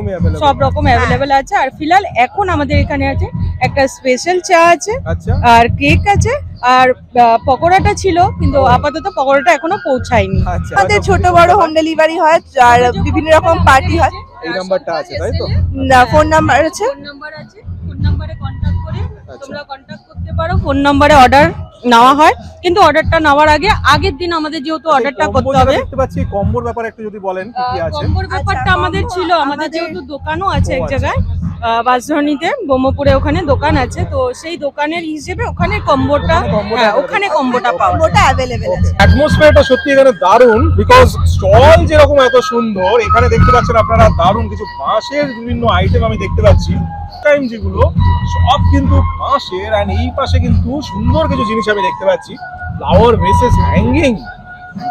সব রকম অ্যাভেলেবেল আছে। আর ফিলহাল এখন আমাদের এখানে আছে একটা স্পেশাল চা আছে, আর কেক আছে, আর পকোড়াটা ছিল কিন্তু আপাতত পকোড়াটা এখনো পৌঁছায়নি। আমাদের ছোট বড় হোম ডেলিভারি হয় আর বিভিন্ন রকম পার্টি হয়। এই নাম্বারটা আছে তাই তো? ফোন নাম্বার আছে, ফোন নাম্বারে কন্টাক্ট করে তোমরা কন্টাক্ট করতে পারো। ফোন নাম্বারে অর্ডার নেওয়া হয়, কিন্তু অর্ডারটা নেওয়ার আগের দিন আমাদের যেহেতু অর্ডারটা করতে হবে। দেখতে পাচ্ছি কম্বোর ব্যাপারে একটু যদি বলেন কি কি আছে? কম্বোর ব্যাপারটা আমাদের ছিল, আমাদের যেহেতু দোকানও আছে এক জায়গায় বাঁশধরণীতে ব্রহ্মপুরে, ওখানে দোকান আছে, তো সেই দোকানের হিসেবে ওখানে কম্বোটা কম্বোটা অ্যাভেলেবেল আছে। অ্যাটমসফিয়ারটা সত্যি এখানে দারুণ, বিকজ স্টল যেরকম এত সুন্দর, এখানে দেখতে পাচ্ছেন আপনারা দারুণ কিছু বাঁশের বিভিন্ন আইটেম আমি দেখতে পাচ্ছি। টাইম যেগুলো সব কিন্তু বাঁশের, আর এই পাশে কিন্তু সুন্দর কিছু জিনিস আমি দেখতে পাচ্ছি, ফ্লাওয়ার ভেসেস হ্যাঙ্গিং।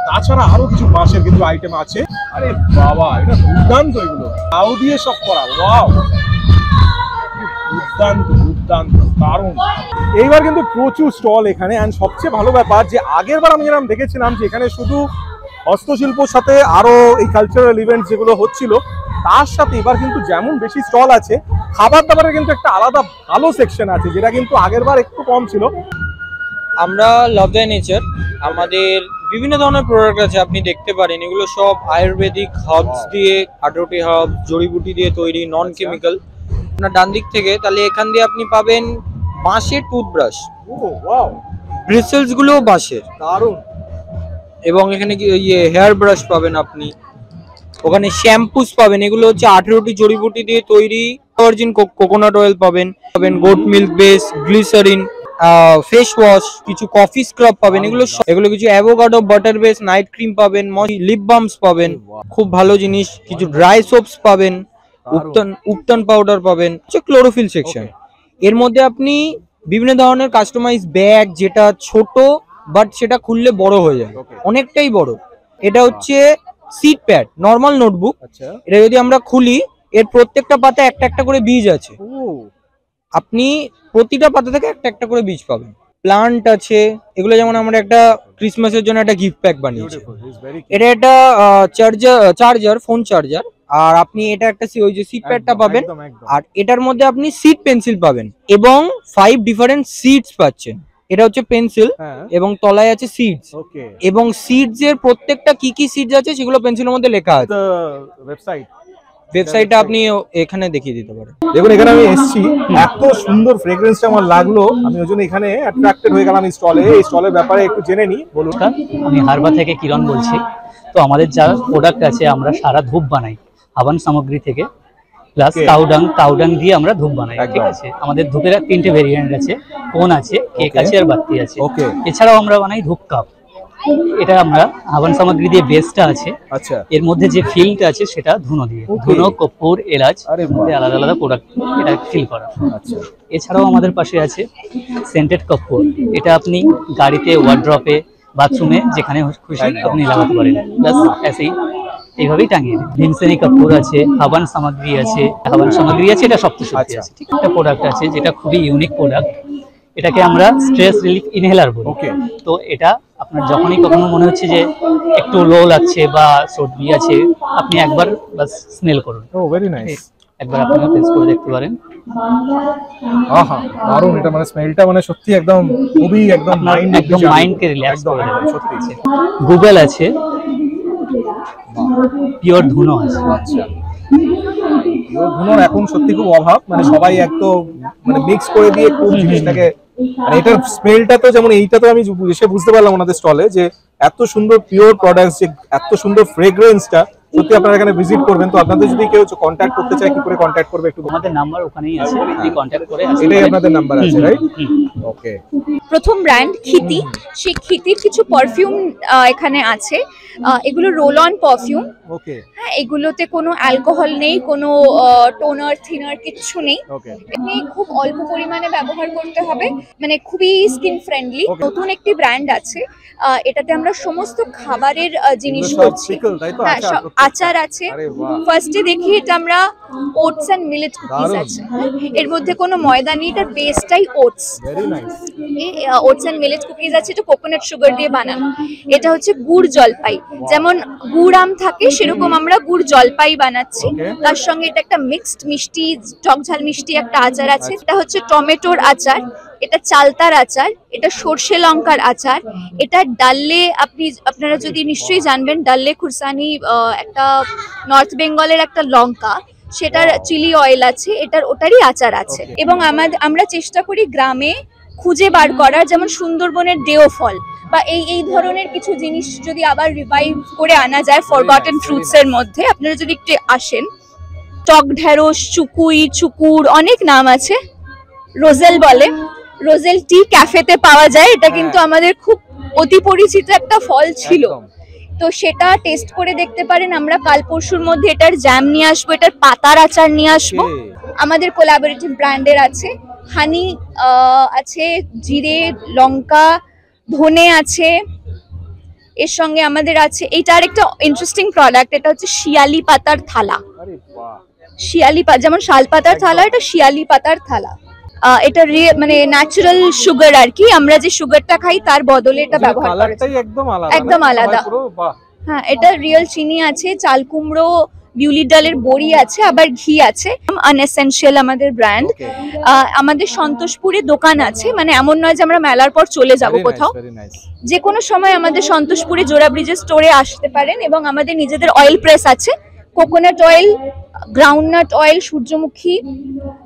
তাছাড়া আরো কিছু বাঁশের কিন্তু আইটেম আছে। আরে বাবা এটা দুর্দান্ত, এগুলো তাও দিয়ে সব করা, ওয়াও দুর্দান্ত দুর্দান্ত দারুণ। এইবার কিন্তু প্রচুর স্টল এখানে। অ্যান্ড সবচেয়ে ভালো ব্যাপার যে আগের বার আমি যেরকম দেখেছিলাম যে এখানে শুধু হস্তশিল্পর সাথে আরো এই কালচারাল ইভেন্ট যেগুলো হচ্ছিল, তার সাথে এবার কিন্তু যেমন বেশি স্টল আছে, খাবার দাবারের কিন্তু একটা আলাদা ভালো সেকশন আছে, যেটা কিন্তু আগের বার একটু কম ছিল। আমরা লাভ দ্য নেচার, আমাদের বিভিন্ন ধরনের প্রোডাক্ট আছে, আপনি দেখতে পারেন এগুলো সব আয়ুর্বেদিক হার্বস দিয়ে, 18টি হার্ব জড়িবুটি দিয়ে তৈরি, নন কেমিক্যাল। আপনার ডান দিক থেকে তাহলে এখান দিয়ে আপনি পাবেন বাঁশের টুথব্রাশ, ব্রিসেলস গুলো বাঁশের, দারুণ। এবং এখানে হেয়ার ব্রাশ পাবেন আপনি, ওখানে শ্যাম্পুস পাবেন, এগুলো হচ্ছে 18টি জড়িবুটি দিয়ে তৈরি, ভার্জিন কোকোনাট অয়েল পাবেন, goat milk base, glycerin, face wash, কিছু কফি স্ক্রাব পাবেন, এগুলো কিছু avocado butter base night cream পাবেন, লিপ বামস পাবেন, খুব ভালো জিনিস, কিছু ড্রাই সোপস পাবেন, উপটান পাউডার পাবেন, হচ্ছে ক্লোরোফিল সেকশন। এর মধ্যে আপনি বিভিন্ন ধরনের কাস্টমাইজ ব্যাগ, যেটা ছোট বাট সেটা খুললে বড় হয়ে যায়, অনেকটাই বড়। এটা হচ্ছে সিট প্যাড, নর্মাল নোটবুক। এটা যদি আমরা খুলি, এর প্রত্যেকটা পাতা একটা একটা করে বীজ আছে, আপনি প্রতিটা পাতা থেকে একটা একটা করে বীজ পাবেন। প্লান্ট আছে, এগুলো যেমন আমরা একটা ক্রিসমাসের জন্য একটা গিফট প্যাক বানিয়েছি। এটা একটা চার্জার, ফোন চার্জার, আর আপনি এটা একটা ওই যে সিট প্যাডটা পাবেন, আর এটার মধ্যে আপনি সিড পেন্সিল পাবেন এবং 5 ডিফারেন্ট সিডস পাচ্ছেন। এটা হচ্ছে পেন্সিল এবং তলায় আছে সিডস, এবং সিডস এর প্রত্যেকটা কি কি সিডস আছে সেগুলো পেন্সিলের মধ্যে লেখা আছে। ওয়েবসাইটটা আপনি এখানে দেখিয়ে দিতে পারেন। দেখুন এখানে আমি এসেছি, এত সুন্দর ফ্রেগ্রেন্সটা আমার লাগলো, আমি ওই জন্য এখানে অ্যাট্রাক্টেড হয়ে গেলাম এই স্টলে। এই স্টলের ব্যাপারে একটু জেনে নিই, বলুন। আমি হারবা থেকে কিরণ বলছি। তো আমাদের যা প্রোডাক্ট আছে, আমরা সারা ধূপ বানাই হাবান সামগ্রী থেকে, প্লাস কাউডাং দিয়ে আমরা ধূপ বানাই, ঠিক আছে। আমাদের ধূপের 3টে ভেরিয়েন্ট আছে, কোন আছে, কেক আছে, আর বাতি আছে। এছাড়াও আমরা বানাই ধূপ কাপ, এটা আমরা হাবান সামগ্রী দিয়ে বেসটা আছে। আচ্ছা, এর মধ্যে যে ফিলটা আছে সেটা ধুনো দিয়ে, ধুনো, কর্পূর, এলাচ, এর মধ্যে আলাদা আলাদা প্রোডাক্ট এটা ফিল করা। আচ্ছা, এছাড়াও আমাদের পাশে আছে সেন্টেড কর্পূর, এটা আপনি গাড়িতে, ওয়ার্ড্রপে, বাথরুমে, যেখানে খুশি আপনি লাগাতে পারেন। প্লাস এসেই এইভাবেই টাঙিয়ে দিই। ভিনসেনি কাপুর আছে, হাবান সামগ্রী আছে, এটা সপ্তশতী আছে। ঠিক একটা প্রোডাক্ট আছে যেটা খুবই ইউনিক প্রোডাক্ট, এটাকে আমরা স্ট্রেস রিলিফ ইনহেলার বলি। তো এটা আপনার যখনই কখনো মনে হচ্ছে যে একটু লো লাগছে বা সর্দি আছে, আপনি একবার বাস স্মেল করুন। ও ভেরি নাইস। একবার আপনি টেস্ট করে দেখতে পারেন। আহা দারুণ, এটা মানে স্মেলটা মানে সত্যি একদম খুবই একদম মাইন্ডকে রিল্যাক্স করে দেবে সত্যি। গুগল আছে, পিওর ধুনো আছে। আচ্ছা, পিওর ধুনোর এখন সত্যি খুব অভাব, মানে সবাই একদম মানে মিক্স করে দিয়ে খুব জিনিসটাকে, মানে এটার স্মেলটা তো যেমন এইটা তো আমি এসে বুঝতে পারলাম ওনাদের স্টলে যে এত সুন্দর পিওর প্রোডাক্টস, যে এত সুন্দর ফ্রেগ্রেন্সটা, সত্যি আপনারা এখানে ভিজিট করবেন। তো আপনাদের যদি কেউ কন্ট্যাক্ট করতে চায় কি করে কন্ট্যাক্ট করবে একটু? আমাদের নাম্বার ওখানেই আছে, আপনি কন্ট্যাক্ট করে এটাই আপনাদের নাম্বার আছে, রাইট? ওকে। প্রথম ব্র্যান্ড খিতি, সেই খিতির কিছু পারফিউম এখানে আছে। এগুলো রোল অন পারফিউম। ওকে। হ্যাঁ, এগুলোতে কোনো অ্যালকোহল নেই, কোনো টোনার থিনার কিচ্ছু নেই। আপনি খুব অল্প পরিমাণে ব্যবহার করতে হবে, মানে খুবই স্কিন ফ্রেন্ডলি। নতুন একটি ব্র্যান্ড আছে, এটাতে আমরা সমস্ত খাবারের জিনিস করছি। হ্যাঁ, আচার আছে। ফার্স্টে দেখি এটা আমরা ওটস এন্ড মিলেট কুকিজ আছে, এর মধ্যে কোনো ময়দা নেই, এটার বেসটাই oats. Oats and millet cookies আছে, এটা কোকোনাট সুগার দিয়ে বানানো। এটা হচ্ছে গুড় জলপাই, যেমন গুড় আম থাকে সেরকম আমরা গুড় জলপাই বানাচ্ছি। তার সঙ্গে এটা একটা মিক্সড মিষ্টি, টক ঝাল মিষ্টি একটা আচার আছে। এটা হচ্ছে টমেটোর আচার, এটা চালতার আচার, এটা সর্ষে লঙ্কার আচার, এটা ডাল্লে, আপনারা যদি নিশ্চয়ই জানবেন ডাল্লে খুরসানি একটা নর্থ বেঙ্গলের একটা লঙ্কা, সেটার চিলি অয়েল আছে, ওটারই আচার আছে। এবং আমরা চেষ্টা করি গ্রামে খুঁজে বার করার, যেমন সুন্দরবনের দেও ফল বা এই ধরনের কিছু জিনিস যদি আবার রিভাইভ করে আনা যায় ফরগটেন ফ্রুটস এর মধ্যে। আপনারা যদি একটু আসেন, টক ঢেঁড়স, চুকুর, অনেক নাম আছে। রোজেল বলে, রোজেল টি ক্যাফেতে পাওয়া যায়, এটা কিন্তু আমাদের খুব অতি পরিচিত একটা ফল ছিল। তো সেটা টেস্ট করে দেখতে পারেন। আমরা কাল পরশুর মধ্যে এটার জ্যাম নিয়ে আসবো, এটার পাতার আচার নিয়ে আসবো। আমাদের কোলাবোরেটিভ ব্র্যান্ডের আছে, হানি আছে, জিরে, লঙ্কা, ধনে আছে। এর সঙ্গে আমাদের আছে এইটার একটা ইন্টারেস্টিং প্রোডাক্ট, এটা হচ্ছে শিয়ালি পাতার থালা। শিয়ালি পাতা যেমন শাল পাতার থালা, এটা শিয়ালি পাতার থালা। এটা মানে ন্যাচারাল সুগার আর কি, আমরা যে সুগারটা খাই তার বদলে এটা ব্যবহার করেছি। একদম আলাদা। হ্যাঁ, এটা রিয়েল চিনি আছে, চাল কুমড়ো, বিউলির ডালের বড়ি আছে, আবার ঘি আছে। আনএসেনশিয়াল আমাদের ব্র্যান্ড। আমাদের সন্তোষপুরে দোকান আছে, মানে এমন নয় যে আমরা মেলার পর চলে যাব কোথাও। যে কোনো সময় আমাদের সন্তোষপুরে জোড়া ব্রিজের স্টোরে আসতে পারেন। এবং আমাদের নিজেদের অয়েল প্রেস আছে, কোকোনাট অয়েল, গ্রাউন্ডনাট অয়েল, সূর্যমুখী,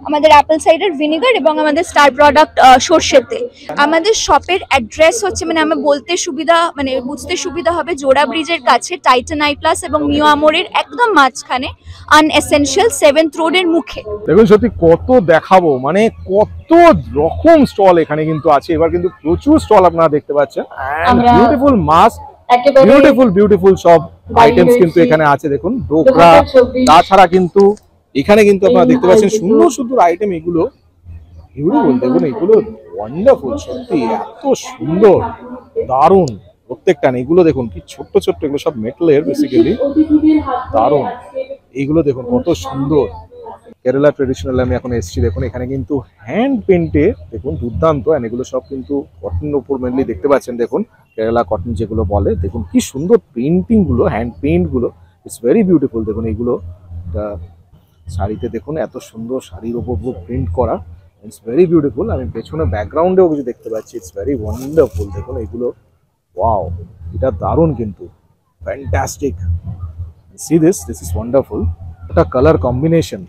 আমাদের অ্যাপেল সাইডার ভিনেগার এবং আমাদের স্টার প্রোডাক্ট সর্ষের তেল। আমাদের শপের অ্যাড্রেস হচ্ছে, মানে আমার বলতে সুবিধা, মানে বুঝতে সুবিধা হবে, জোড়া ব্রিজের কাছে টাইটান আই প্লাস এবং মিও আমোরের একদম মাঝখানে, আনএসেনশিয়াল 7th রোডের মুখে। দেখুন সত্যি কত দেখাবো, মানে কত রকম স্টল এখানে কিন্তু আছে। এবার কিন্তু প্রচুর স্টল আপনারা দেখতে পাচ্ছেন। বিউটিফুল মাস্ক, বিউটিফুল সব আইটেমস কিন্তু এখানে আছে। দেখুন ডোকরা, তাছাড়া কিন্তু এখানে কিন্তু আপনারা দেখতে পাচ্ছেন সুন্দর সুন্দর আইটেম। এগুলো দেখুন, এগুলো ওয়ান্ডারফুল, সত্যি এত সুন্দর, দারুণ প্রত্যেকটা। এগুলো দেখুন কি ছোট্ট ছোট্ট, এগুলো সব মেটালের বেসিক্যালি, দারুণ। এইগুলো দেখুন কত সুন্দর। কেরালা ট্রেডিশনাল আমি এখন এসেছি, দেখুন এখানে কিন্তু হ্যান্ড পেন্টে, দেখুন দুর্দান্ত। এগুলো সব কিন্তু কটনের উপর মেনলি দেখতে পাচ্ছেন। দেখুন কেরালা কটন যেগুলো বলে, দেখুন কি সুন্দর পেন্টিং গুলো, হ্যান্ড পেন্ট গুলো, ইটস ভেরি বিউটিফুল। দেখুন এগুলো শাড়িতে, দেখুন এত সুন্দর শাড়ির উপর প্রিন্ট করা, ইটস ভেরি বিউটিফুল। আমি পেছনে ব্যাকগ্রাউন্ডেও কিছু দেখতে পাচ্ছি, ইটস ভেরি ওয়ান্ডারফুল। দেখুন এগুলো, ওয়াও, এটা দারুণ কিন্তু, fantastic. See this is wonderful. এটা colour combination,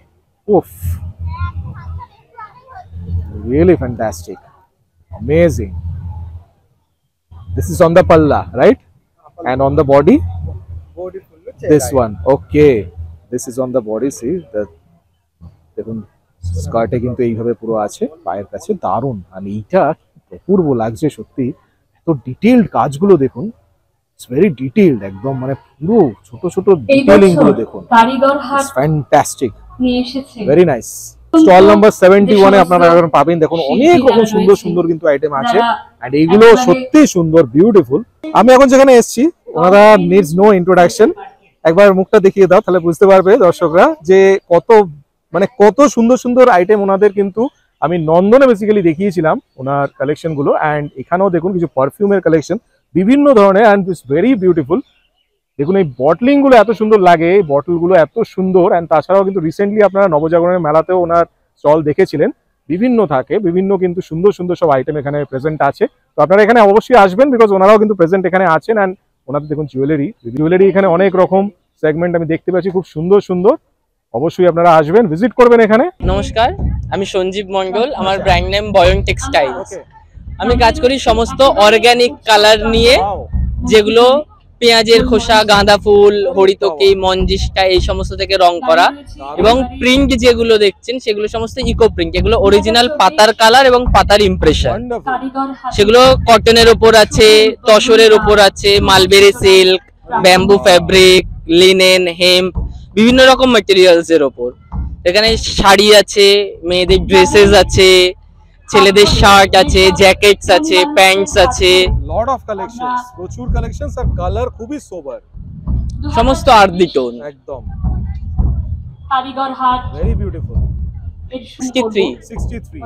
oof, really fantastic, amazing. This is on the palla, right? And on the body, this one, okay, this is on the body. See the, দেখুন স্কার্টে কিন্তু এইভাবে পুরো আছে, পায়ের কাছে, দারুণ। আর এইটা অপূর্ব লাগছে সত্যি, এত ডিটেইলড কাজগুলো দেখুন, ইটস ভেরি ডিটেইলড একদম, মানে পুরো ছোট ছোট ডিটেইলিং গুলো দেখুন, fantastic, very nice. Stall number 71 এ আপনারা এখন পাবেন। দেখুন অনেক রকম সুন্দর সুন্দর কিন্তু আইটেম আছে, এন্ড এইগুলো সত্যি সুন্দর, বিউটিফুল। আমি এখন যেখানে এসেছি, ওনারা নিডস নো ইন্ট্রোডাকশন, একবার মুখটা দেখিয়ে দাও, তাহলে বুঝতে পারবে দর্শকরা যে কত সুন্দর সুন্দর আইটেম ওনাদের কিন্তু আমি নন্দনে বেসিক্যালি দেখিয়েছিলাম ওনার কালেকশন গুলো। অ্যান্ড এখানেও দেখুন কিছু পারফিউমের কালেকশন বিভিন্ন ধরনের, অ্যান্ড ইটস ভেরি বিউটিফুল। দেখুন এই বটলিং গুলো এত সুন্দর লাগে, এই বটল গুলো এত সুন্দর। অ্যান্ড তাছাড়াও কিন্তু রিসেন্টলি আপনারা নবজাগরণের মেলাতেও ওনার স্টল দেখেছিলেন, বিভিন্ন কিন্তু সুন্দর সুন্দর সব আইটেম এখানে প্রেজেন্ট আছে। তো আপনারা এখানে অবশ্যই আসবেন, বিকজ ওনারাও কিন্তু প্রেজেন্ট এখানে আছেন। অ্যান্ড ওনাদের দেখুন জুয়েলারি এখানে অনেক রকম সেগমেন্ট আমি দেখতে পাচ্ছি, খুব সুন্দর সুন্দর। অবশ্যই আপনারা আসবেন, ভিজিট করবেন এখানে। নমস্কার, আমি সঞ্জীব মন্ডল, আমার ব্র্যান্ড নেম বয়ং টেক্সটাইলস। আমি কাজ করি সমস্ত অর্গানিক কালার নিয়ে, যেগুলো পেঁয়াজের খোসা, গাঁদা ফুল, হরিতকি, মঞ্জিষ্টা এই সমস্ত থেকে রং করা, এবং প্রিন্ট যেগুলো দেখছেন সেগুলো সমস্ত ইকো প্রিন্ট। এগুলো অরিজিনাল পাতার কালার এবং পাতার ইমপ্রেশন। সেগুলো কটনের ওপর আছে, তসরের ওপর আছে, mulberry silk, bamboo fabric, linen, hemp, বিভিন্ন রকম ম্যাটেরিয়ালস এর ওপর। এখানে শাড়ি আছে, মেয়েদের ড্রেসেস আছে, ছেলেদের শার্ট আছে, জ্যাকেটস আছে, প্যান্টস আছে, লট অফ কালেকশনস, প্রচুর কালেকশনস। আর কালার খুবই সোবার, সমস্ত আর্লি টোন, একদম কারিগরহাট, ভেরি বিউটিফুল। 63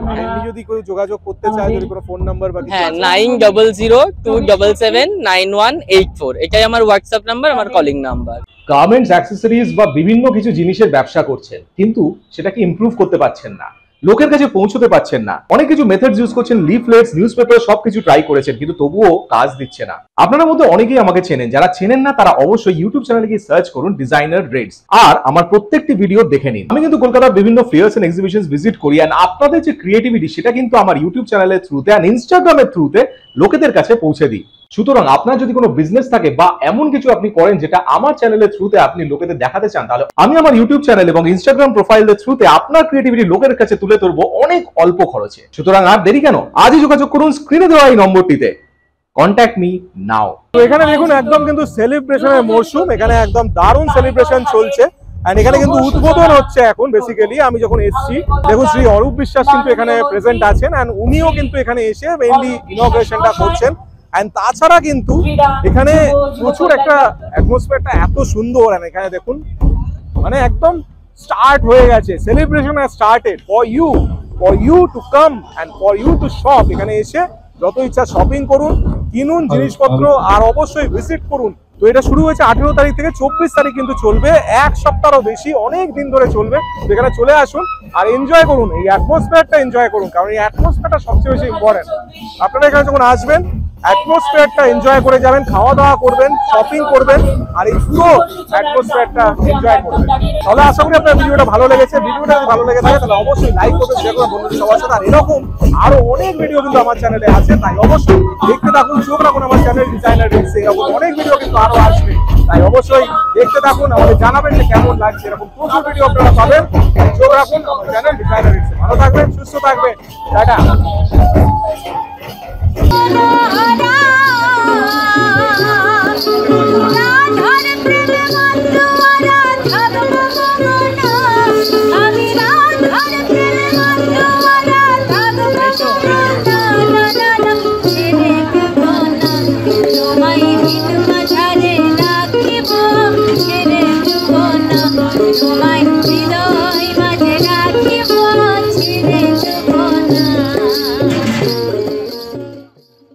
আর এমনি যদি কেউ যোগাযোগ করতে চায়, যদি কোনো ফোন নাম্বার বা কিছু, হ্যাঁ 9002779184, এটাই আমার হোয়াটসঅ্যাপ নাম্বার, আমার কলিং নাম্বার। গার্মেন্টস, অ্যাক্সেসরিজ বা বিভিন্ন কিছু জিনিসের ব্যবসা করছেন, কিন্তু সেটাকে ইমপ্রুভ করতে পারছেন না, লোকের কাছে পৌঁছতে পারছেন না, অনেক কিছু মেথডস ইউজ করছেন, লিফলেটস, নিউজপেপার সবকিছু ট্রাই করেছেন, কিন্তু তবুও কাজ দিচ্ছে না। আপনারা মধ্যে অনেকেই আমাকে চেনেন, যারা চেনেন না তারা অবশ্যই ইউটিউব চ্যানেলে গিয়ে সার্চ করুন ডিজাইনার রেডস, আর আমার প্রত্যেকটি ভিডিও দেখে নিন। আমি কিন্তু কলকাতার বিভিন্ন ফেয়ার্স এন্ড এক্সিবিশনস ভিজিট করি, আর আপনাদের যে ক্রিয়েটিভিটি সেটা কিন্তু আমার ইউটিউব চ্যানেলের থ্রুতে আর ইনস্টাগ্রামের থ্রুতে লোকেদের কাছে পৌঁছে দিই। সুতরাং আপনার যদি কোনো বিজনেস থাকে বা এমন কিছু আপনি করেন যেটা আমার চ্যানেলের থ্রুতে আপনি লোকেদের দেখাতে চান, তাহলে আমি আমার ইউটিউব চ্যানেল এবং ইনস্টাগ্রাম প্রোফাইলের থ্রুতে আপনার ক্রিয়েটিভিটি লোকের কাছে তুলে ধরবো অনেক অল্প খরচে। সুতরাং আর দেরি কেন, আজই যোগাযোগ করুন স্ক্রিনে দেওয়া এই নম্বরটিতে। Contact me now. তো এখানে দেখুন একদম কিন্তু সেলিব্রেশনের মরশুম, এখানে একদম দারুণ সেলিব্রেশন চলছে। এন্ড এখানে কিন্তু উদ্বোধন হচ্ছে এখন বেসিক্যালি। আমি যখন এসেছি দেখুন শ্রী অরূপ বিশ্বাস কিন্তু এখানে প্রেজেন্ট আছেন, এন্ড উনিও কিন্তু এখানে এসে মেইনলি ইনগ্রেশনটা করছেন। এন্ড তাছাড়া কিন্তু এখানে প্রচুর একটা অ্যাটমসফিয়ারটা এত সুন্দর। এন্ড এখানে দেখুন মানে একদম স্টার্ট হয়ে গেছে, celebration has started for you to come and for you to shop. এখানে এসে যত ইচ্ছা শপিং করুন, কিনুন জিনিসপত্র, আর অবশ্যই ভিজিট করুন। তো এটা শুরু হয়েছে 18 তারিখ থেকে 24 তারিখ কিন্তু চলবে, এক সপ্তাহেরও বেশি, অনেক দিন ধরে চলবে। এখানে চলে আসুন আর এনজয় করুন, এই অ্যাটমসফিয়ারটা এনজয় করুন, কারণ এই অ্যাটমসফিয়ারটা সবচেয়ে বেশি ইম্পর্টেন্ট। আপনারা এখানে যখন আসবেন অ্যাটমসফিয়ারটা এনজয় করে যাবেন, খাওয়া দাওয়া করবেন, শপিং করবেন, আর এই পুরো অ্যাটমসফিয়ারটা এনজয় করবেন। তাহলে আশা করি আপনার ভিডিওটা ভালো লেগেছে। ভিডিওটা যদি ভালো লেগে থাকে তাহলে অবশ্যই লাইক করবেন, শেয়ার করবেন বন্ধুদের সবার সাথে। আর এরকম আরো অনেক ভিডিও কিন্তু আমার চ্যানেলে আছে, তাই অবশ্যই দেখতে থাকুন, চোখ রাখুন আমার চ্যানেল ডিজাইনার রিলস। এরকম অনেক ভিডিও কিন্তু আরো আসবে, তাই অবশ্যই দেখতে থাকুন, আমাদের জানাবেন যে কেমন লাগছে। এরকম প্রচুর ভিডিও আপনারা পাবেন, চোখ রাখুন আমার চ্যানেল ডিজাইনার রিলস। ভালো থাকবেন, সুস্থ থাকবেন, টাটা।